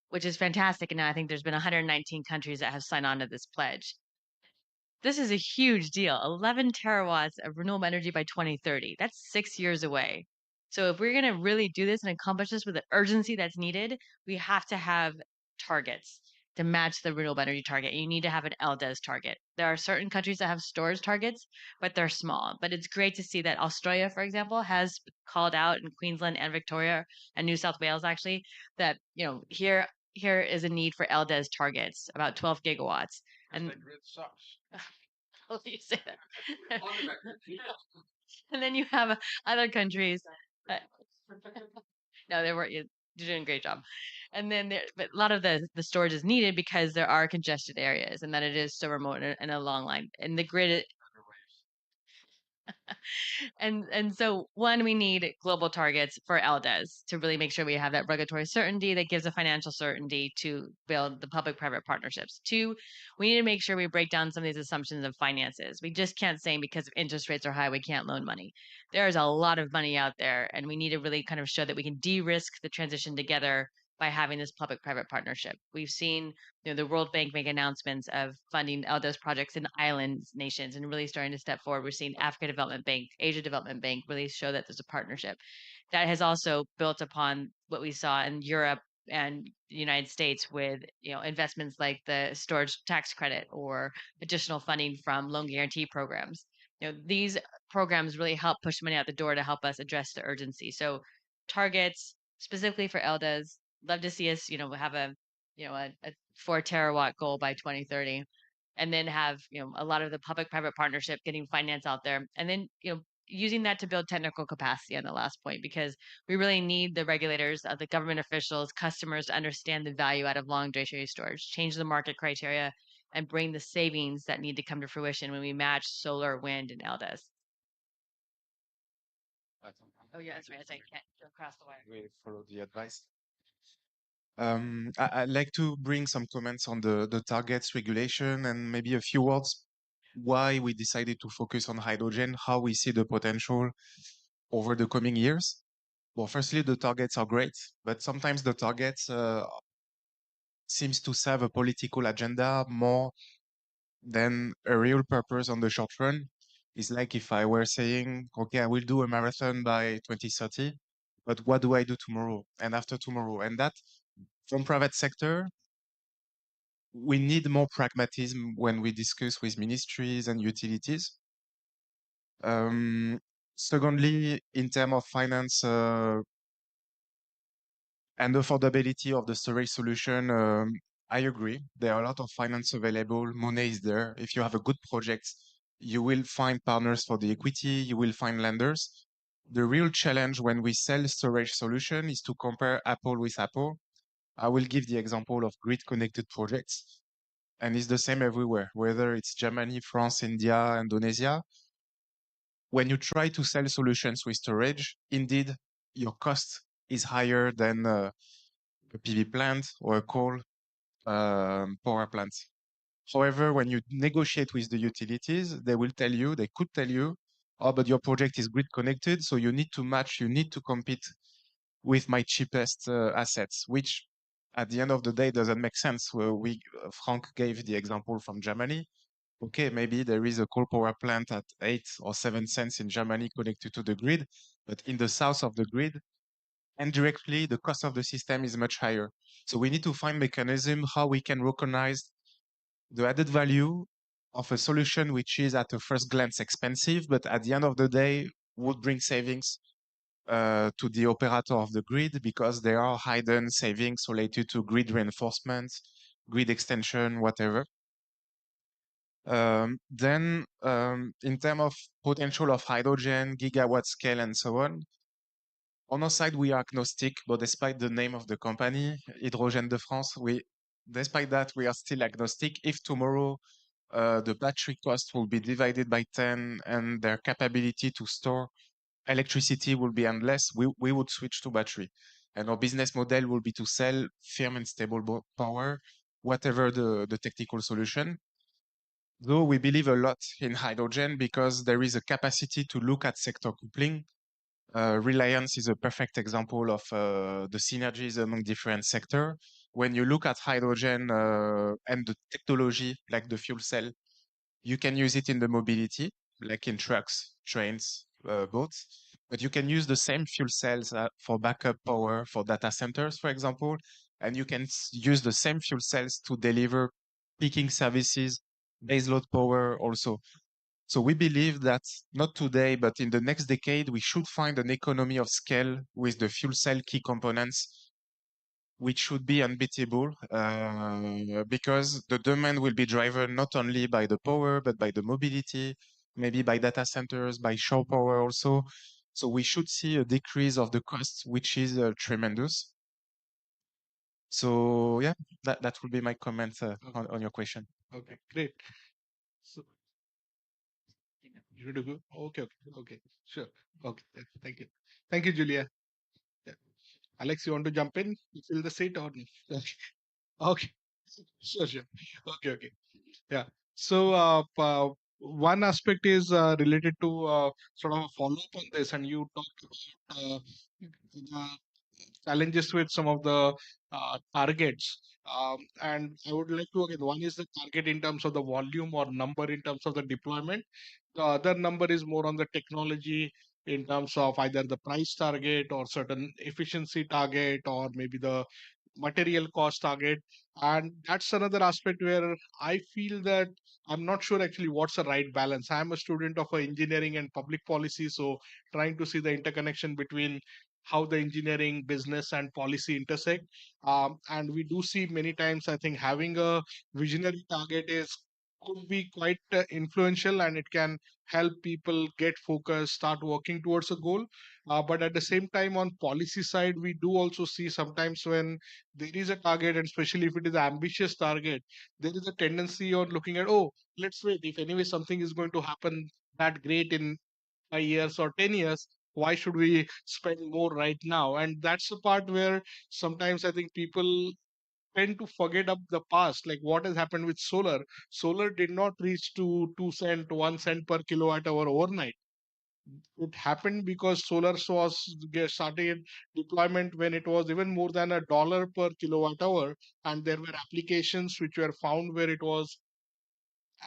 which is fantastic. And now I think there's been 119 countries that have signed on to this pledge. This is a huge deal. 11 terawatts of renewable energy by 2030. That's 6 years away. So if we're going to really do this and accomplish this with the urgency that's needed, we have to have targets to match the renewable energy target. You need to have an LDES target. There are certain countries that have storage targets, but they're small. But it's great to see that Australia, for example, has called out in Queensland and Victoria and New South Wales, actually, that here is a need for LDES targets, about 12 gigawatts. And the grid sucks. Oh, you say that. And then you have other countries. No, there were You're doing a great job. And then but a lot of the storage is needed because there are congested areas and that it is so remote and a long line. And the grid and so one, we need global targets for LDES to really make sure we have that regulatory certainty that gives a financial certainty to build the public-private partnerships. Two, we need to make sure we break down some of these assumptions of finances. We just can't say because interest rates are high, we can't loan money. There's a lot of money out there, and we need to really kind of show that we can de-risk the transition together by having this public-private partnership. We've seen the World Bank make announcements of funding those projects in island nations and really starting to step forward. We're seeing Africa Development Bank, Asia Development Bank really show that there's a partnership. That has also built upon what we saw in Europe and the United States with investments like the storage tax credit or additional funding from loan guarantee programs. These programs really help push money out the door to help us address the urgency. So targets specifically for LDES, love to see us have a 4 terawatt goal by 2030, and then have a lot of the public private partnership getting finance out there, and then using that to build technical capacity on the last point, because we really need the regulators, the government officials, customers to understand the value out of long duration storage, change the market criteria, and bring the savings that need to come to fruition when we match solar, wind, and LDES. Oh yeah, that's right. I can't go across the wire. We follow the advice. I'd like to bring some comments on the targets regulation and maybe a few words why we decided to focus on hydrogen, how we see the potential over the coming years. Well, firstly, the targets are great, but sometimes the targets seems to serve a political agenda more than a real purpose on the short run. It's like if I were saying, okay, I will do a marathon by 2030, but what do I do tomorrow and after tomorrow? And that from private sector, we need more pragmatism when we discuss with ministries and utilities. Secondly, in terms of finance and affordability of the storage solution, I agree. There are a lot of finance available. Money is there. If you have a good project, you will find partners for the equity. You will find lenders. The real challenge when we sell storage solution is to compare Apple with Apple. I will give the example of grid-connected projects, and it's the same everywhere, whether it's Germany, France, India, Indonesia. When you try to sell solutions with storage, indeed, your cost is higher than a PV plant or a coal power plant. However, when you negotiate with the utilities, they could tell you, oh, but your project is grid connected, so you need to match, you need to compete with my cheapest assets, which at the end of the day doesn't make sense. Frank gave the example from Germany. Okay, maybe there is a coal power plant at 8 or 7 cents in Germany connected to the grid, but in the south of the grid, indirectly, the cost of the system is much higher. So we need to find mechanism how we can recognize the added value of a solution which is at a first glance expensive, but at the end of the day would bring savings to the operator of the grid, because there are hidden savings related to grid reinforcement, grid extension, whatever. Then in terms of potential of hydrogen, gigawatt scale, and so on our side, we are agnostic, but despite the name of the company, Hydrogène de France, despite that, we are still agnostic. If tomorrow the battery cost will be divided by 10 and their capability to store electricity will be endless, we would switch to battery. And our business model will be to sell firm and stable power, whatever the technical solution. Though we believe a lot in hydrogen because there is a capacity to look at sector coupling. Reliance is a perfect example of the synergies among different sectors. When you look at hydrogen and the technology, like the fuel cell, you can use it in the mobility, like in trucks, trains, boats. But you can use the same fuel cells for backup power for data centers, for example. And you can use the same fuel cells to deliver peaking services, baseload power also. So we believe that not today, but in the next decade, we should find an economy of scale with the fuel cell key components, which should be unbeatable because the demand will be driven not only by the power, but by the mobility, maybe by data centers, by shore power also. So we should see a decrease of the cost, which is tremendous. So yeah, that would be my comments on your question. Okay, great. So you need to go. Okay, sure. Okay, thank you. Thank you, Julia. Yeah. Alex, you want to jump in? You fill the seat or no? Okay, sure. Okay. Yeah. So, one aspect is related to sort of a follow up on this, and you talked about the challenges with some of the targets. And I would like to, again, one is the target in terms of the volume or number in terms of the deployment. The other number is more on the technology in terms of either the price target or certain efficiency target or maybe the material cost target. And that's another aspect where I feel that I'm not sure actually what's the right balance. I'm a student of engineering and public policy, so trying to see the interconnection between how the engineering, business, and policy intersect. And we do see many times, I think, having a visionary target is could be quite influential, and it can help people get focused, start working towards a goal. But at the same time, on policy side, we do also see sometimes when there is a target, and especially if it is an ambitious target, there is a tendency on looking at, oh, let's wait. If anyway something is going to happen that great in 5 years or 10 years, why should we spend more right now? And that's the part where sometimes I think people tend to forget up the past, like what has happened with solar did not reach to 2 cent 1 cent per kilowatt hour overnight. It happened because solar was started deployment when it was even more than $1 per kilowatt hour, and there were applications which were found where it was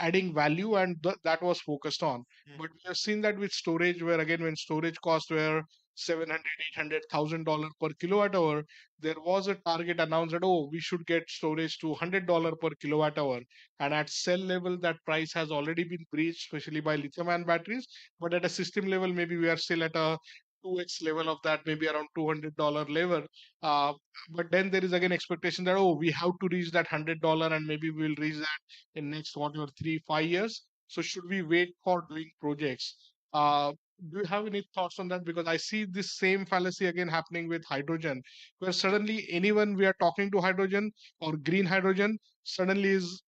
adding value, and that was focused on. But we have seen that with storage, where again when storage costs were 700 $800,000 per kilowatt hour, there was a target announced that, oh, we should get storage to $100 per kilowatt hour. And at cell level, that price has already been breached, especially by lithium ion batteries. But at a system level, maybe we are still at a 2x level of that, maybe around $200 level. uh, but then there is again expectation that, oh, we have to reach that $100, and maybe we'll reach that in next whatever 3 5 years. So should we wait for doing projects? Do you have any thoughts on that? Because I see this same fallacy again happening with hydrogen, where suddenly anyone we are talking to hydrogen or green hydrogen suddenly is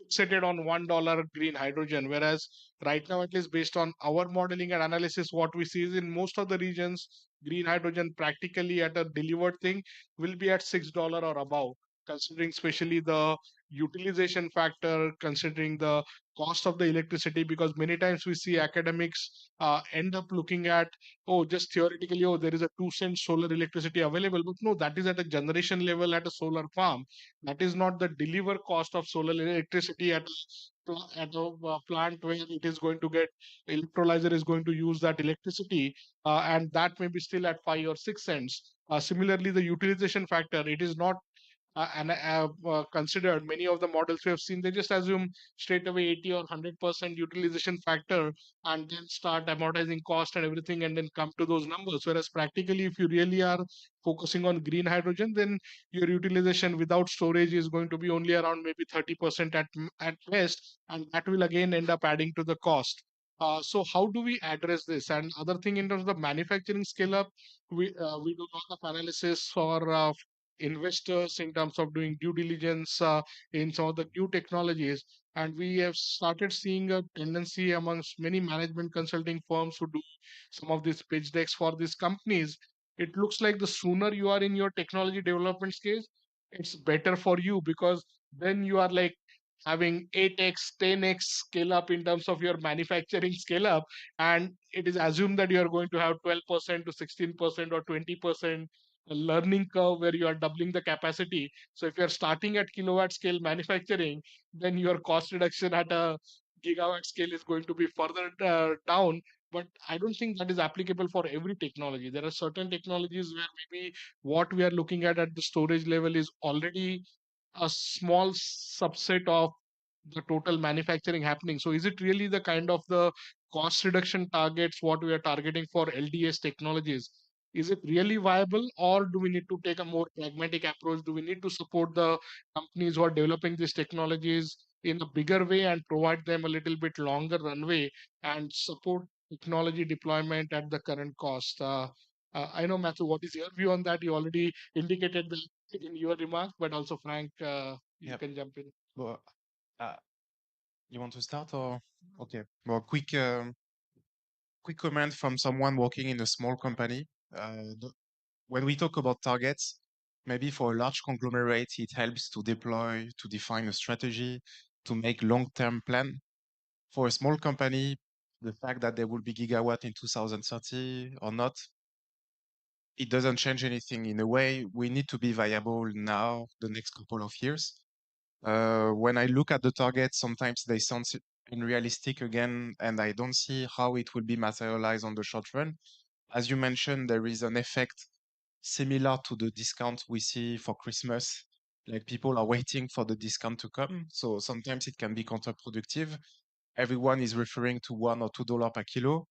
fixated on $1 green hydrogen, whereas right now, at least based on our modeling and analysis, what we see is in most of the regions, green hydrogen practically at a delivered thing will be at $6 or above, considering especially the utilization factor, considering the cost of the electricity. Because many times we see academics end up looking at, oh, just theoretically, oh, there is a 2 cent solar electricity available, but no, that is at a generation level at a solar farm. That is not the deliver cost of solar electricity at a plant where it is going to get electrolyzer is going to use that electricity, and that may be still at 5 or 6 cents. Similarly, the utilization factor, it is not and considered. Many of the models we have seen, they just assume straight away 80 or 100% utilization factor, and then start amortizing cost and everything, and then come to those numbers. Whereas practically, if you really are focusing on green hydrogen, then your utilization without storage is going to be only around maybe 30% at best, and that will again end up adding to the cost. So how do we address this? And other thing in terms of the manufacturing scale up, we do a lot of analysis for investors in terms of doing due diligence in some of the new technologies. And we have started seeing a tendency amongst many management consulting firms who do some of these pitch decks for these companies. It looks like the sooner you are in your technology development stage, it's better for you, because then you are like having 8x 10x scale up in terms of your manufacturing scale up, and it is assumed that you are going to have 12% to 16% or 20% learning curve where you are doubling the capacity. So if you're starting at kilowatt scale manufacturing, then your cost reduction at a gigawatt scale is going to be further down. But I don't think that is applicable for every technology. There are certain technologies where maybe what we are looking at the storage level is already a small subset of the total manufacturing happening. So is it really the kind of the cost reduction targets what we are targeting for LDS technologies? Is it really viable, or do we need to take a more pragmatic approach? Do we need to support the companies who are developing these technologies in a bigger way and provide them a little bit longer runway and support technology deployment at the current cost? I know, Matthew, what is your view on that? You already indicated that in your remarks, but also Frank, you Yep. can jump in. Well, you want to start or okay? Well, quick comment from someone working in a small company. When we talk about targets, maybe for a large conglomerate, it helps to deploy, to define a strategy, to make long-term plan. For a small company, the fact that there will be gigawatt in 2030 or not, it doesn't change anything. In a way, we need to be viable now, the next couple of years. When I look at the targets, sometimes they sound unrealistic again, and I don't see how it will be materialized on the short run. As you mentioned, there is an effect similar to the discount we see for Christmas. Like people are waiting for the discount to come. So sometimes it can be counterproductive. Everyone is referring to $1 or $2 per kilo.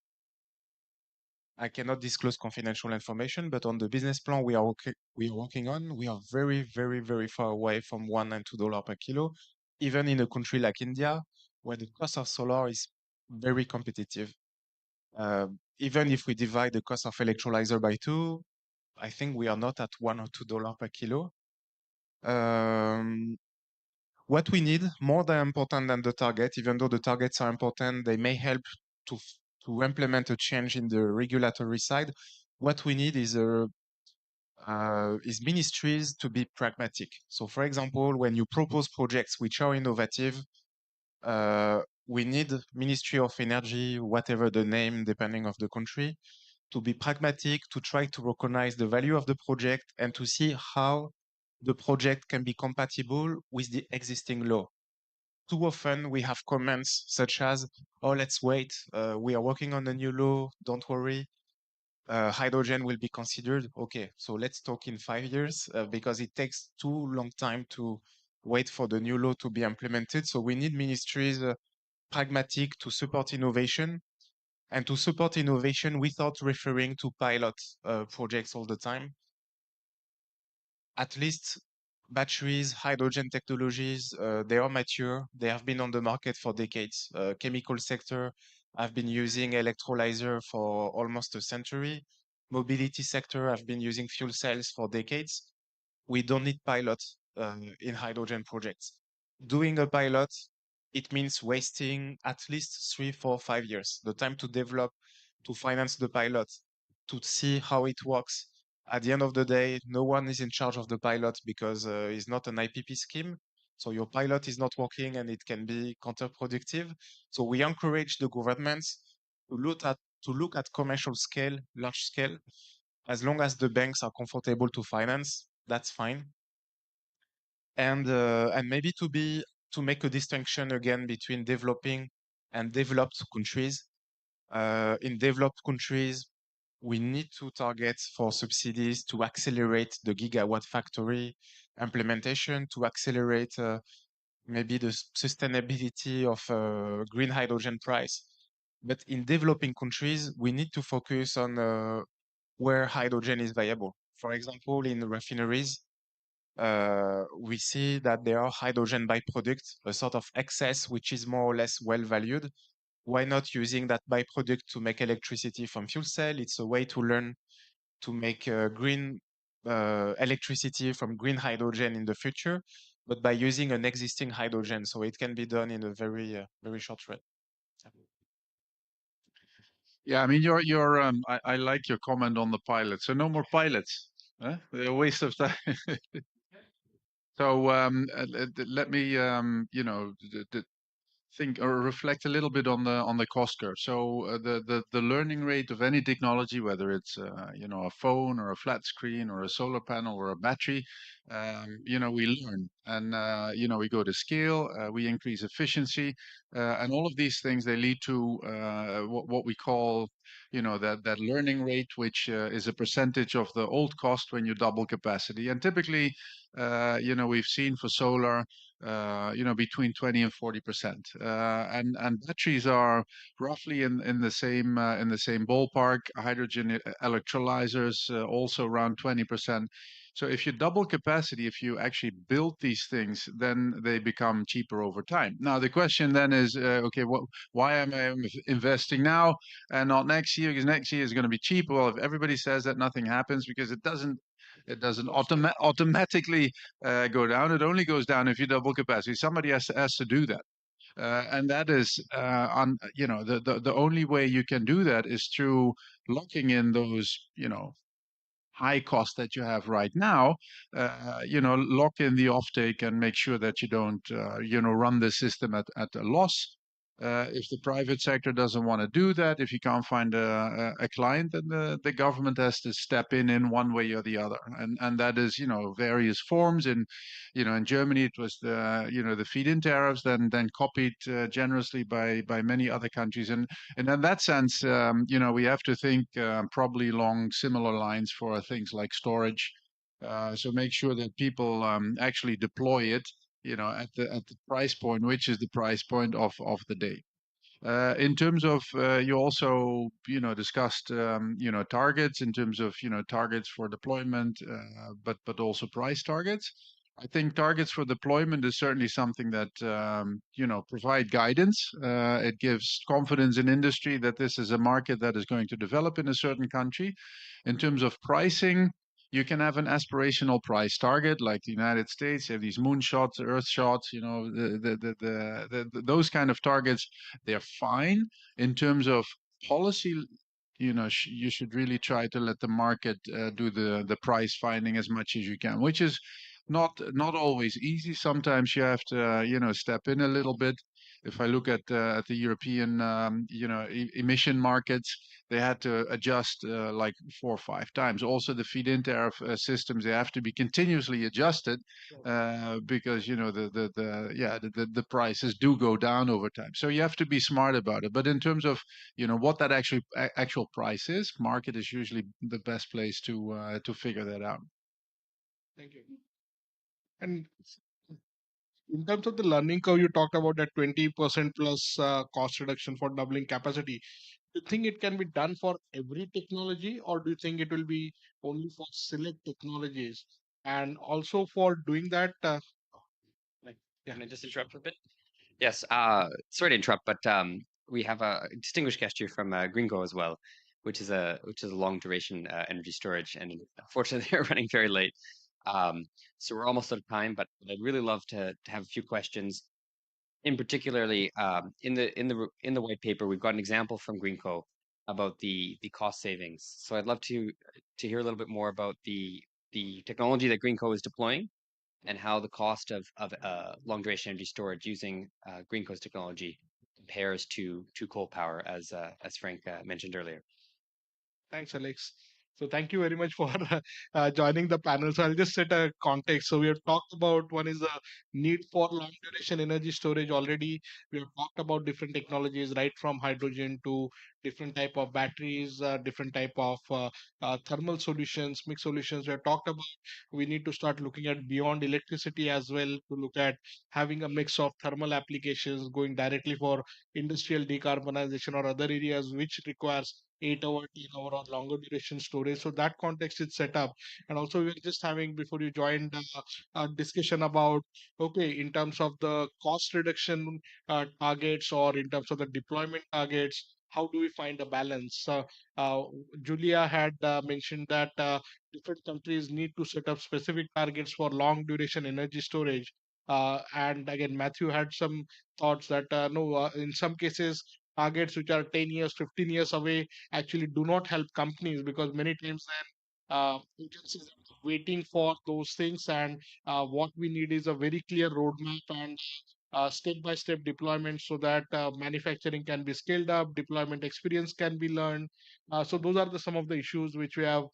I cannot disclose confidential information, but on the business plan we are working on, we are very, very, very far away from $1 and $2 per kilo. Even in a country like India, where the cost of solar is very competitive. Even if we divide the cost of electrolyzer by 2, I think we are not at $1 or $2 per kilo. What we need, more than important than the target, even though the targets are important, they may help to implement a change in the regulatory side. What we need is ministries to be pragmatic. So, for example, when you propose projects which are innovative, we need Ministry of Energy, whatever the name, depending of the country, to be pragmatic, to try to recognize the value of the project and to see how the project can be compatible with the existing law. Too often we have comments such as, oh, let's wait, we are working on a new law, don't worry, hydrogen will be considered. Okay, so let's talk in 5 years because it takes too long time to wait for the new law to be implemented. So we need ministries pragmatic to support innovation and to support innovation without referring to pilot projects all the time. At least batteries, hydrogen technologies, they are mature. They have been on the market for decades. Chemical sector have been using electrolyzer for almost a century. Mobility sector have been using fuel cells for decades. We don't need pilots in hydrogen projects. Doing a pilot, it means wasting at least 3, 4, 5 years. The time to develop, to finance the pilot, to see how it works. At the end of the day, no one is in charge of the pilot because it's not an IPP scheme. So your pilot is not working and it can be counterproductive. So we encourage the governments to look at commercial scale, large scale. As long as the banks are comfortable to finance, that's fine. And maybe to make a distinction again between developing and developed countries. In developed countries, we need to target for subsidies to accelerate the gigawatt factory implementation, to accelerate maybe the sustainability of green hydrogen price. But in developing countries, we need to focus on where hydrogen is viable. For example, in refineries, we see that there are hydrogen byproducts, a sort of excess, which is more or less well valued. Why not using that byproduct to make electricity from fuel cell? It's a way to learn to make green electricity from green hydrogen in the future, but by using an existing hydrogen. So it can be done in a very, very short run. Yeah, I mean, I like your comment on the pilots. So no more pilots. Huh? They're a waste of time. So let me, think or reflect a little bit on the cost curve. So the learning rate of any technology, whether it's a phone or a flat screen or a solar panel or a battery, we learn and we go to scale, we increase efficiency, and all of these things they lead to what we call that learning rate, which is a percentage of the old cost when you double capacity. And typically, we've seen for solar between 20 and 40%. And batteries are roughly in the same ballpark. Hydrogen electrolyzers also around 20%. So if you double capacity, if you actually build these things, then they become cheaper over time. Now the question then is, okay, why am I investing now and not next year? Because next year is going to be cheaper. Well, if everybody says that, nothing happens because it doesn't It doesn't automatically go down. It only goes down if you double capacity. Somebody has to do that. And that is the only way you can do that is through locking in those high costs that you have right now. Lock in the offtake and make sure that you don't run the system at a loss. If the private sector doesn't want to do that, if you can't find a client, then the government has to step in one way or the other, and that is various forms. In Germany it was the feed-in tariffs, then copied generously by many other countries, and in that sense, we have to think probably along similar lines for things like storage. So make sure that people actually deploy it, at the price point, which is the price point of the day. In terms of, you also, discussed, targets in terms of, targets for deployment, but also price targets. I think targets for deployment is certainly something that, provide guidance. It gives confidence in industry that this is a market that is going to develop in a certain country. In terms of pricing, you can have an aspirational price target like the United States. You have these moonshots, earth shots, those kind of targets. They're fine. In terms of policy, you should really try to let the market do the price finding as much as you can, which is not always easy. Sometimes you have to step in a little bit. If I look at the European emission markets, they had to adjust like 4 or 5 times. Also, the feed-in tariff systems, they have to be continuously adjusted because the prices do go down over time. So you have to be smart about it. But in terms of what that actual price is, market is usually the best place to figure that out. Thank you. And in terms of the learning curve, you talked about that 20% plus cost reduction for doubling capacity. Do you think it can be done for every technology, or do you think it will be only for select technologies? And also for doing that, like, yeah. Can I just interrupt for a bit? Yes, sorry to interrupt, but we have a distinguished guest here from Greenko as well, which is a long duration energy storage, and unfortunately they're running very late. So we're almost out of time, but I'd really love to have a few questions. In particularly, in the white paper, we've got an example from Greenko about the cost savings. So I'd love to hear a little bit more about the technology that Greenko is deploying and how the cost of long duration energy storage using Greenco's technology compares to coal power, as Frank mentioned earlier. Thanks, Alex. So thank you very much for joining the panel. So I'll just set a context. So we have talked about one is the need for long duration energy storage already. We have talked about different technologies, right from hydrogen to different type of batteries, different type of thermal solutions, mixed solutions. We have talked about we need to start looking at beyond electricity as well to look at having a mix of thermal applications going directly for industrial decarbonization or other areas which requires 8 hour, 10 hour, or longer duration storage. So that context is set up. And also, we were just having before you joined a discussion about okay, in terms of the cost reduction targets or in terms of the deployment targets, how do we find a balance? Uh, Julia had mentioned that different countries need to set up specific targets for long duration energy storage. And again, Matthew had some thoughts that no, in some cases, targets which are 10 years, 15 years away actually do not help companies because many times then agencies are waiting for those things. And what we need is a very clear roadmap and step-by-step deployment so that manufacturing can be scaled up, deployment experience can be learned. So those are some of the issues which we have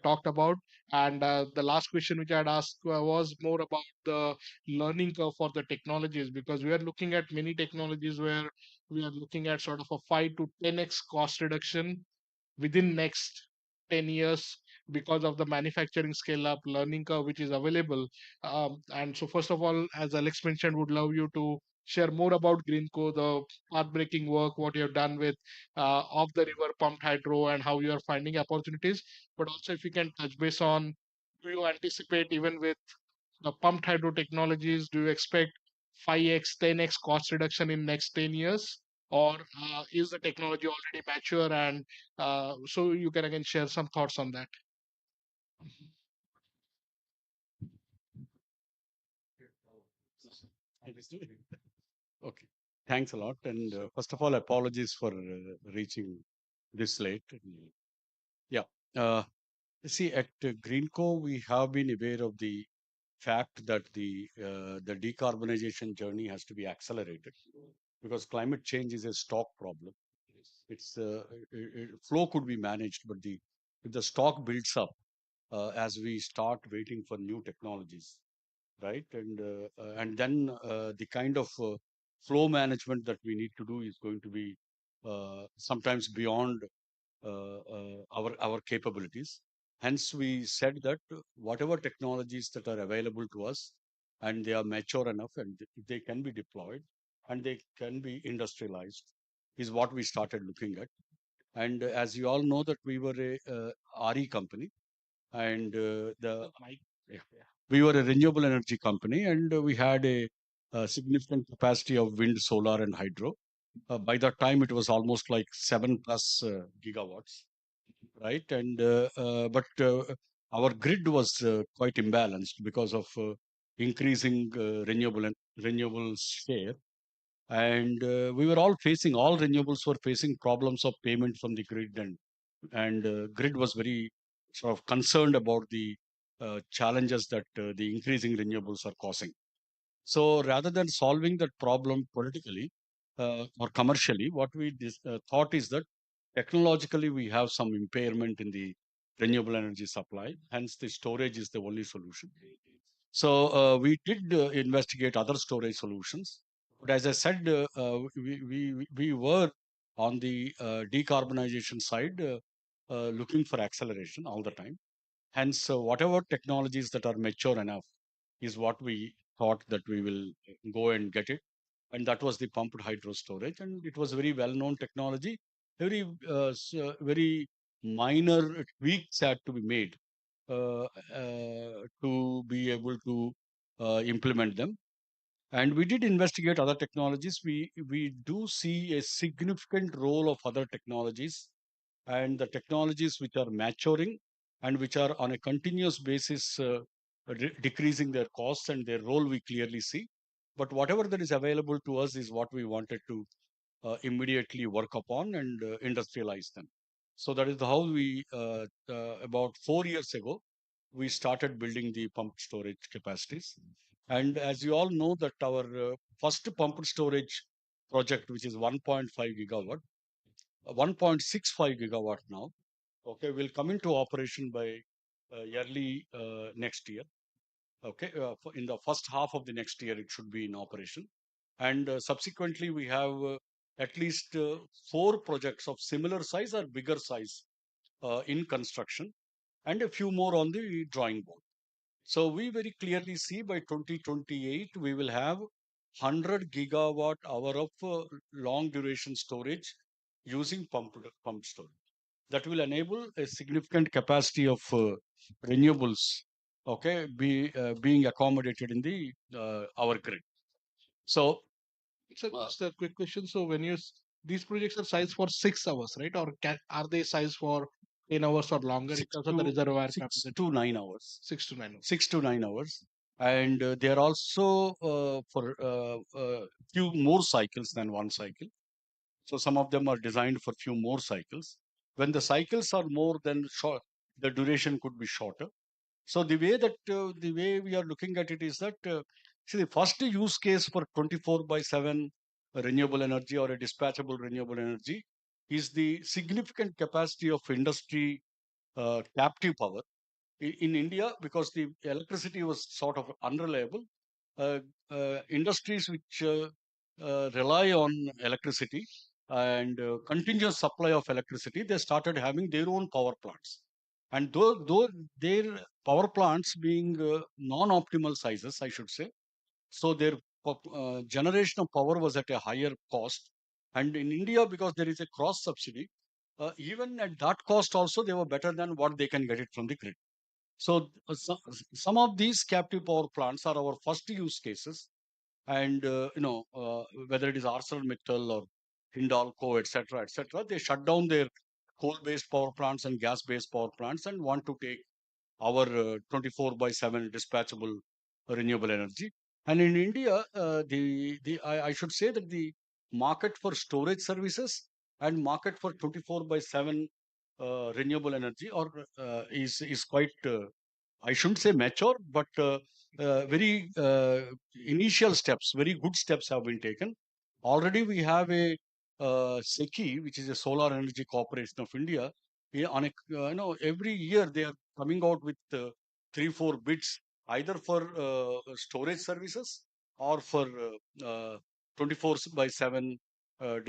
talked about. And the last question which I had asked was more about the learning curve for the technologies because we are looking at many technologies where we are looking at sort of a 5 to 10x cost reduction within next 10 years because of the manufacturing scale up learning curve which is available. And so first of all, as Alex mentioned, would love you to share more about Greenco, the path-breaking work, what you have done with off the river pumped hydro and how you are finding opportunities. But also if you can touch base on, do you anticipate even with the pumped hydro technologies, do you expect 5x, 10x cost reduction in next 10 years? Or is the technology already mature? And so you can again share some thoughts on that. Okay. Thanks a lot. And first of all, apologies for reaching this late. Yeah. See, at Greenco, we have been aware of the fact that the decarbonization journey has to be accelerated because climate change is a stock problem. It's flow could be managed, but the if the stock builds up as we start waiting for new technologies, right? And then the kind of flow management that we need to do is going to be sometimes beyond our capabilities. Hence, we said that whatever technologies that are available to us and they are mature enough and they can be deployed and they can be industrialized is what we started looking at. And as you all know that we were a RE company and yeah, we were a renewable energy company and we had a significant capacity of wind, solar and hydro. By that time, it was almost like 7+ gigawatts, right? But our grid was quite imbalanced because of increasing renewables share. And we were all facing, all renewables were facing problems of payment from the grid, and grid was very sort of concerned about the challenges that the increasing renewables are causing. So rather than solving that problem politically or commercially, what we thought is that technologically we have some impairment in the renewable energy supply. Hence, the storage is the only solution. So we did investigate other storage solutions. But as I said, we were on the decarbonization side looking for acceleration all the time. Hence, whatever technologies that are mature enough is what we thought that we will go and get it. And that was the pumped hydro storage. And it was very well-known technology. Very minor tweaks had to be made to be able to implement them. And we did investigate other technologies. We do see a significant role of other technologies and the technologies which are maturing and which are on a continuous basis decreasing their costs and their role we clearly see. But whatever that is available to us is what we wanted to immediately work upon and industrialize them. So that is how we, about 4 years ago, we started building the pumped storage capacities. And as you all know that our first pumped storage project, which is 1.5 gigawatt, 1.65 gigawatt now, okay, will come into operation by early next year. Okay, in the first half of the next year, it should be in operation. And subsequently, we have at least 4 projects of similar size or bigger size in construction and a few more on the drawing board. So we very clearly see by 2028, we will have 100 gigawatt hour of long duration storage using pumped storage. That will enable a significant capacity of renewables, okay, being accommodated in the our grid. So So just a quick question. So when these projects are sized for 6 hours, right? Or are they sized for 10 hours or longer in terms of the reservoir capacity? 6 to 9 hours. 6 to 9 hours. 6 to 9 hours. And they are also for few more cycles than one cycle. So some of them are designed for few more cycles. When the cycles are more than short, the duration could be shorter. So the way we are looking at it is that see the first use case for 24/7 renewable energy or a dispatchable renewable energy is the significant capacity of industry captive power in India because the electricity was sort of unreliable. Industries which rely on electricity and continuous supply of electricity, they started having their own power plants. And though their power plants being non-optimal sizes, I should say, so their generation of power was at a higher cost. And in India, because there is a cross subsidy, even at that cost also, they were better than what they can get it from the grid. So some of these captive power plants are our first use cases. And, whether it is ArcelorMittal or Hindalco, etc., they shut down their coal-based power plants and gas-based power plants and want to take our 24/7 dispatchable renewable energy. And in India, I should say that the market for storage services and market for 24/7 renewable energy or is quite I shouldn't say mature, but very initial steps, very good steps have been taken. Already we have a SECI, which is a Solar Energy Corporation of India. On a every year they are coming out with 3-4 bids either for storage services or for 24/7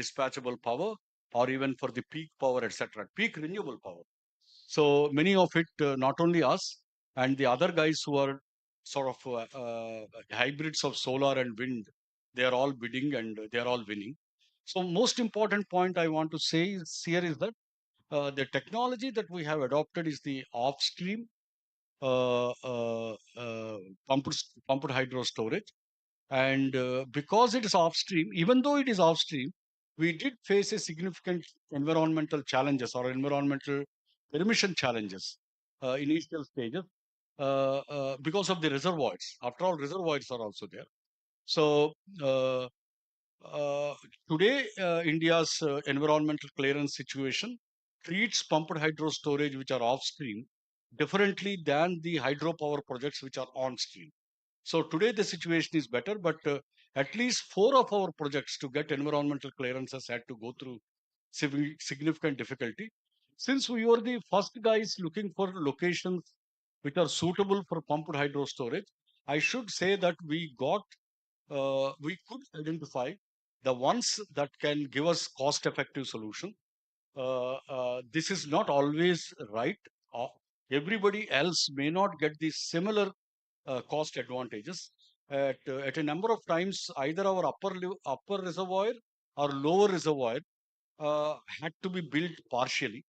dispatchable power or even for the peak power, etc., peak renewable power. So many of it, not only us and the other guys who are sort of hybrids of solar and wind, they are all bidding and they are all winning. So most important point I want to say is here is that the technology that we have adopted is the off-stream uh, uh, uh, pumped hydro storage. And because it is off-stream, even though it is off-stream, we did face a significant environmental challenges or environmental permission challenges initial stages because of the reservoirs. After all, reservoirs are also there. So uh, uh, today, India's environmental clearance situation treats pumped hydro storage, which are off-stream, differently than the hydropower projects which are on-stream. So today the situation is better, but at least 4 of our projects to get environmental clearances had to go through significant difficulty. Since we were the first guys looking for locations which are suitable for pumped hydro storage, I should say that we could identify the ones that can give us cost-effective solution. This is not always right. Uh, Everybody else may not get the similar cost advantages. At a number of times, either our upper reservoir or lower reservoir had to be built partially.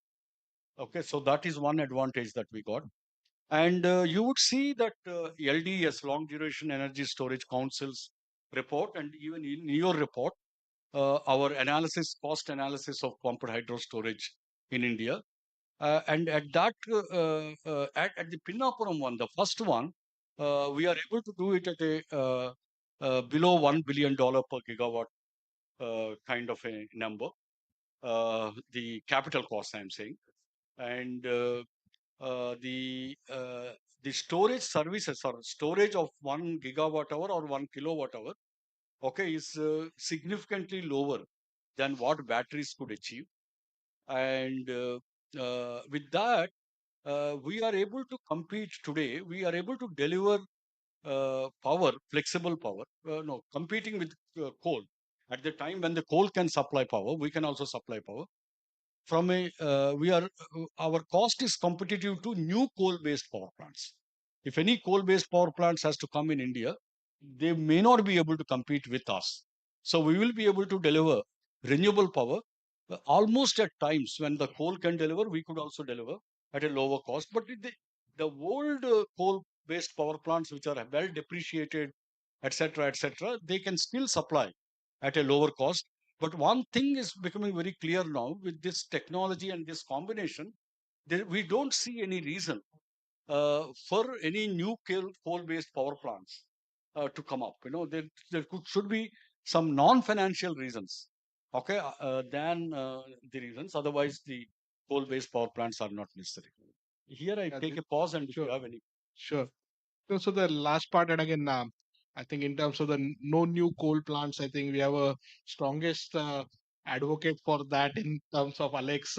Okay, so that is one advantage that we got. And you would see that LDS, Long Duration Energy Storage Council's report, and even in your report, our cost analysis of pumped hydro storage in India. And at that, at the Pinnapuram one, the first one, we are able to do it at a below $1 billion per gigawatt kind of a number. The capital cost, I'm saying, and uh, the uh, the storage services or storage of 1 gigawatt hour or 1 kilowatt hour, okay, is significantly lower than what batteries could achieve. And with that, we are able to compete today. We are able to deliver power, flexible power, no, competing with coal. At the time when the coal can supply power, we can also supply power. Our cost is competitive to new coal-based power plants. If any coal-based power plants has to come in India, they may not be able to compete with us. So we will be able to deliver renewable power almost at times when the coal can deliver, we could also deliver at a lower cost. But the old coal-based power plants, which are well depreciated, etc., they can still supply at a lower cost. But one thing is becoming very clear now with this technology and this combination, we don't see any reason for any new coal-based power plants to come up. Should be some non-financial reasons, okay, than the reasons. Otherwise, the coal-based power plants are not necessary. Here, I Yeah, take a pause, and if you sure, have any. sure. So the last part, and again, I think in terms of the no new coal plants, I think we have a strongest advocate for that in terms of Alex.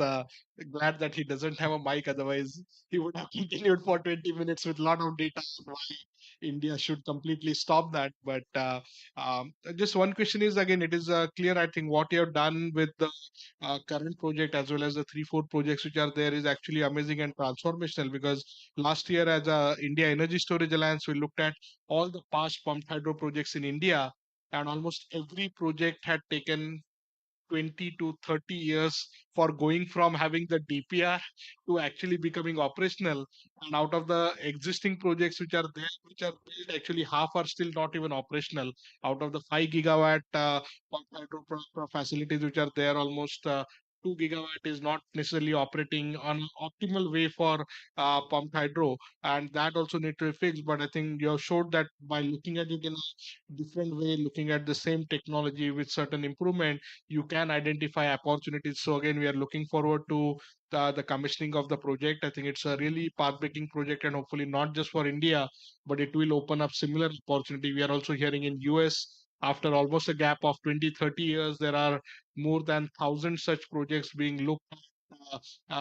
Glad that he doesn't have a mic, otherwise he would have continued for 20 minutes with a lot of data on why India should completely stop that. But just one question is, again, it is clear, I think, what you have done with the current project as well as the 3-4 projects which are there is actually amazing and transformational, because last year as a India Energy Storage Alliance, we looked at all the past pumped hydro projects in India, and almost every project had taken 20 to 30 years for going from having the DPR to actually becoming operational. And out of the existing projects which are there, which are built, actually half are still not even operational. Out of the 5 gigawatt pumped hydro facilities which are there, almost 2 gigawatt is not necessarily operating on an optimal way for pumped hydro, and that also need to be fixed. But I think you have showed that by looking at it in a different way, looking at the same technology with certain improvement, you can identify opportunities. So again, we are looking forward to the commissioning of the project. I think it's a really path-breaking project, and hopefully not just for India, but it will open up similar opportunity. We are also hearing in US, after almost a gap of 20, 30 years, there are more than 1,000 such projects being looked at.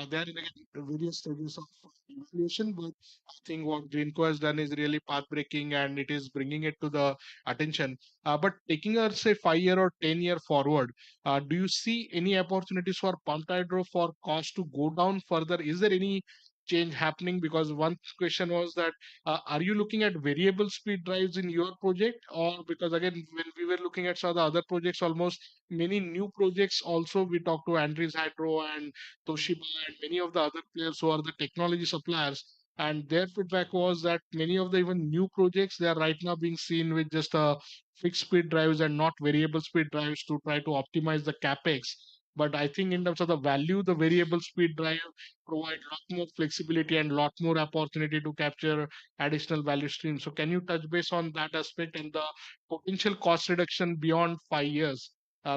They are in various stages of evaluation, but I think what Greenco has done is really path-breaking, and it is bringing it to the attention. But taking a say 5 year or 10 year forward, do you see any opportunities for pumped hydro for cost to go down further? Is there any change happening? Because one question was that are you looking at variable speed drives in your project, or because again when we were looking at some of the other projects, almost many new projects also we talked to Andrews Hydro and Toshiba and many of the other players who are the technology suppliers, and their feedback was that many of the even new projects they are right now being seen with just fixed speed drives and not variable speed drives to try to optimize the capex. But I think in terms of the value, the variable speed drive provide a lot more flexibility and a lot more opportunity to capture additional value streams. So can you touch base on that aspect and the potential cost reduction beyond 5 years?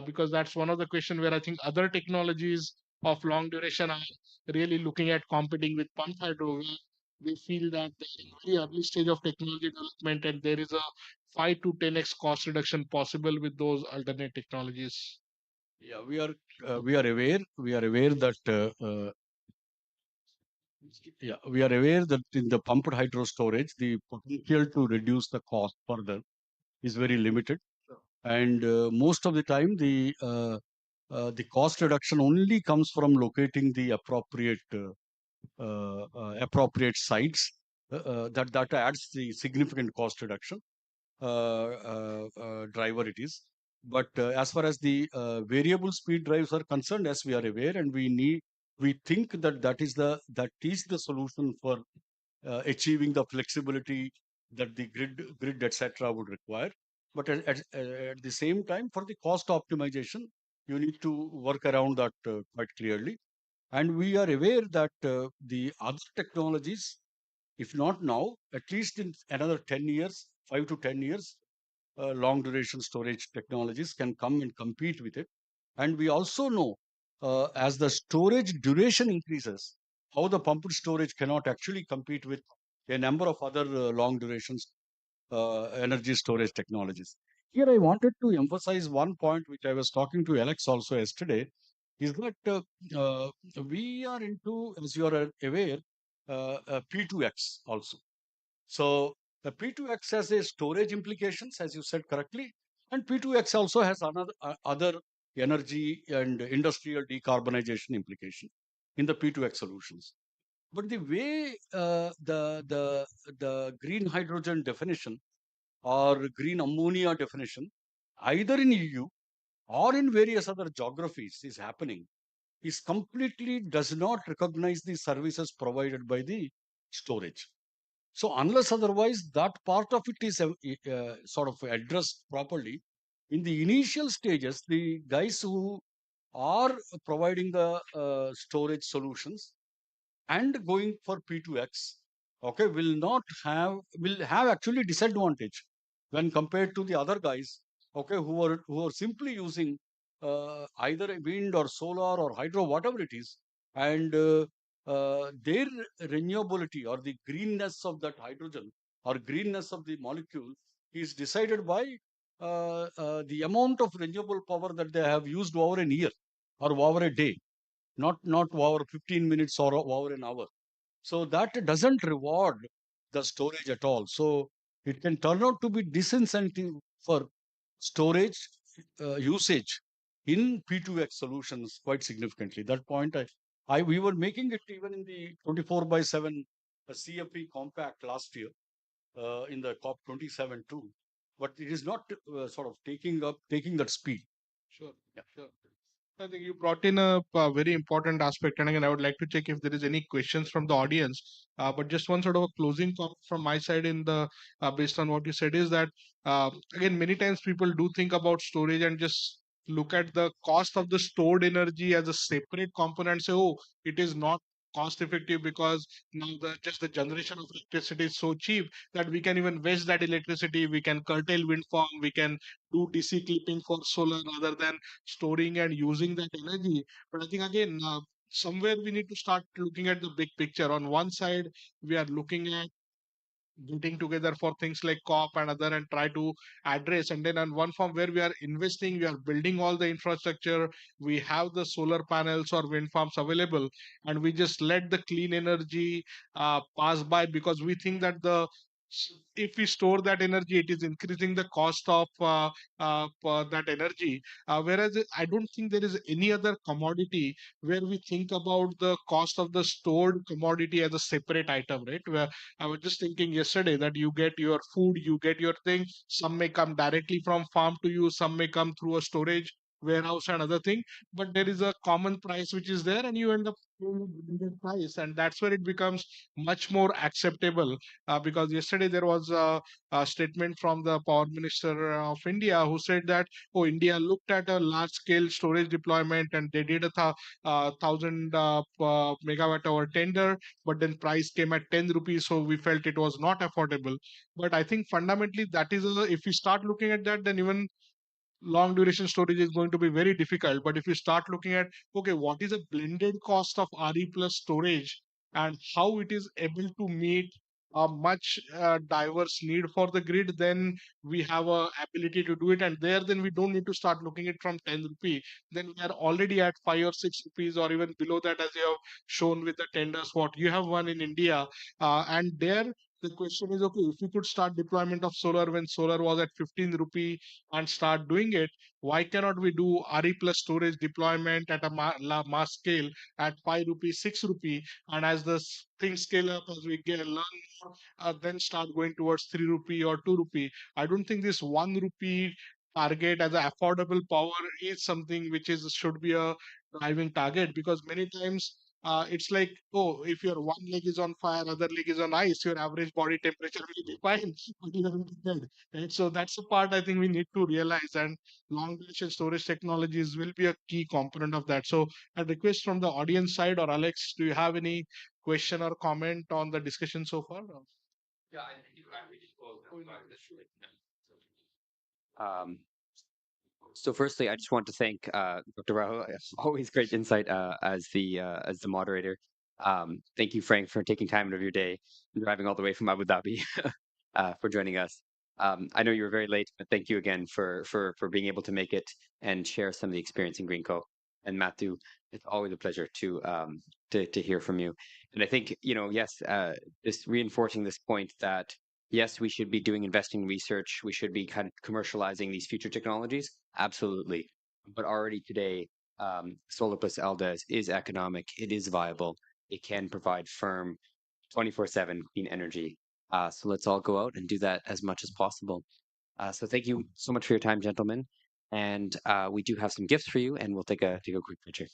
Because that's one of the question where I think other technologies of long duration are really looking at competing with pumped hydro. Where they feel that they're in very early stage of technology development, and there is a 5 to 10x cost reduction possible with those alternate technologies. Yeah, we are aware that in the pumped hydro storage, the potential to reduce the cost further is very limited, and most of the time the cost reduction only comes from locating the appropriate sites. That adds the significant cost reduction driver it is. But as far as the variable speed drives are concerned, as we are aware, and we think that is the solution for achieving the flexibility that the grid etc. would require. But at the same time, for the cost optimization, you need to work around that quite clearly. And we are aware that the other technologies, if not now, at least in another 10 years, 5 to 10 years, long duration storage technologies can come and compete with it. And we also know, as the storage duration increases, how the pumped storage cannot actually compete with a number of other long durations energy storage technologies. Here, I wanted to emphasize one point which I was talking to Alex also yesterday, is that we are into, as you are aware, P2X also. So the P2X has a storage implications, as you said correctly, and P2X also has other energy and industrial decarbonization implication in the P2X solutions. But the way the green hydrogen definition or green ammonia definition, either in EU or in various other geographies, is happening, is completely does not recognize the services provided by the storage. So unless otherwise that part of it is sort of addressed properly, in the initial stages, the guys who are providing the storage solutions and going for P2X, okay, will have actually disadvantage when compared to the other guys, okay, who are simply using either a wind or solar or hydro, whatever it is, and their renewability or the greenness of that hydrogen or greenness of the molecule is decided by the amount of renewable power that they have used over a year or over a day, not over 15 minutes or over an hour. So that doesn't reward the storage at all. So it can turn out to be disincentive for storage usage in P2X solutions quite significantly. That point, we were making it even in the 24/7 CFP compact last year in the COP27 too, but it is not sort of taking that speed. Sure, Yeah. sure. I think you brought in a very important aspect, and again, I would like to check if there is any questions from the audience. But just one sort of a closing comment from my side in the based on what you said is that again, many times people do think about storage and just look at the cost of the stored energy as a separate component, say, oh, it is not cost effective because now the generation of electricity is so cheap that we can even waste that electricity. We can curtail wind farm, we can do DC clipping for solar rather than storing and using that energy. But I think again, somewhere we need to start looking at the big picture. On one side, we are looking at getting together for things like COP and other and try to address. And then on one form where we are investing, we are building all the infrastructure, we have the solar panels or wind farms available, and we just let the clean energy pass by because we think that if we store that energy, it is increasing the cost of that energy. Whereas I don't think there is any other commodity where we think about the cost of the stored commodity as a separate item, right? Where I was just thinking yesterday that you get your food, you get your thing. Some may come directly from farm to you, some may come through a storage warehouse and other thing. But there is a common price which is there, and you end up paying a blended price, and that's where it becomes much more acceptable. Because yesterday there was a statement from the Power Minister of India who said that, oh, India looked at a large scale storage deployment and they did a thousand megawatt hour tender, but then price came at 10 rupees, so we felt it was not affordable. But I think fundamentally that is if we start looking at that, then even long duration storage is going to be very difficult. But if you start looking at, okay, what is a blended cost of RE plus storage and how it is able to meet a much diverse need for the grid, then we have a ability to do it. And there, then we don't need to start looking at from 10 rupee. Then we are already at 5 or 6 rupees or even below that, as you have shown with the tenders, what you have won in India. And there, the question is, okay, if we could start deployment of solar when solar was at 15 rupee and start doing it, why cannot we do RE plus storage deployment at a mass scale at 5 rupee, 6 rupee, and as the things scale up, as we get learn more, then start going towards 3 rupee or 2 rupee. I don't think this 1 rupee target as an affordable power is something which is should be a driving target, because many times it's like, oh, if your one leg is on fire, other leg is on ice, your average body temperature will be fine, but you will be dead. Right? So that's the part I think we need to realize, and long duration storage technologies will be a key component of that. So a request from the audience side, or Alex, do you have any question or comment on the discussion so far? Um, so firstly, I just want to thank Dr. Rahul. Always great insight as the moderator. Thank you, Frank, for taking time out of your day, driving all the way from Abu Dhabi for joining us. I know you were very late, but thank you again for being able to make it and share some of the experience in Greenco. And Matthew, it's always a pleasure to hear from you. And I think, yes, this reinforcing this point that yes, we should be doing investing research. We should be kind of commercializing these future technologies. Absolutely. But already today, solar plus LDES is economic. It is viable. It can provide firm 24/7 clean energy. So let's all go out and do that as much as possible. So thank you so much for your time, gentlemen. And we do have some gifts for you, and we'll take a quick picture.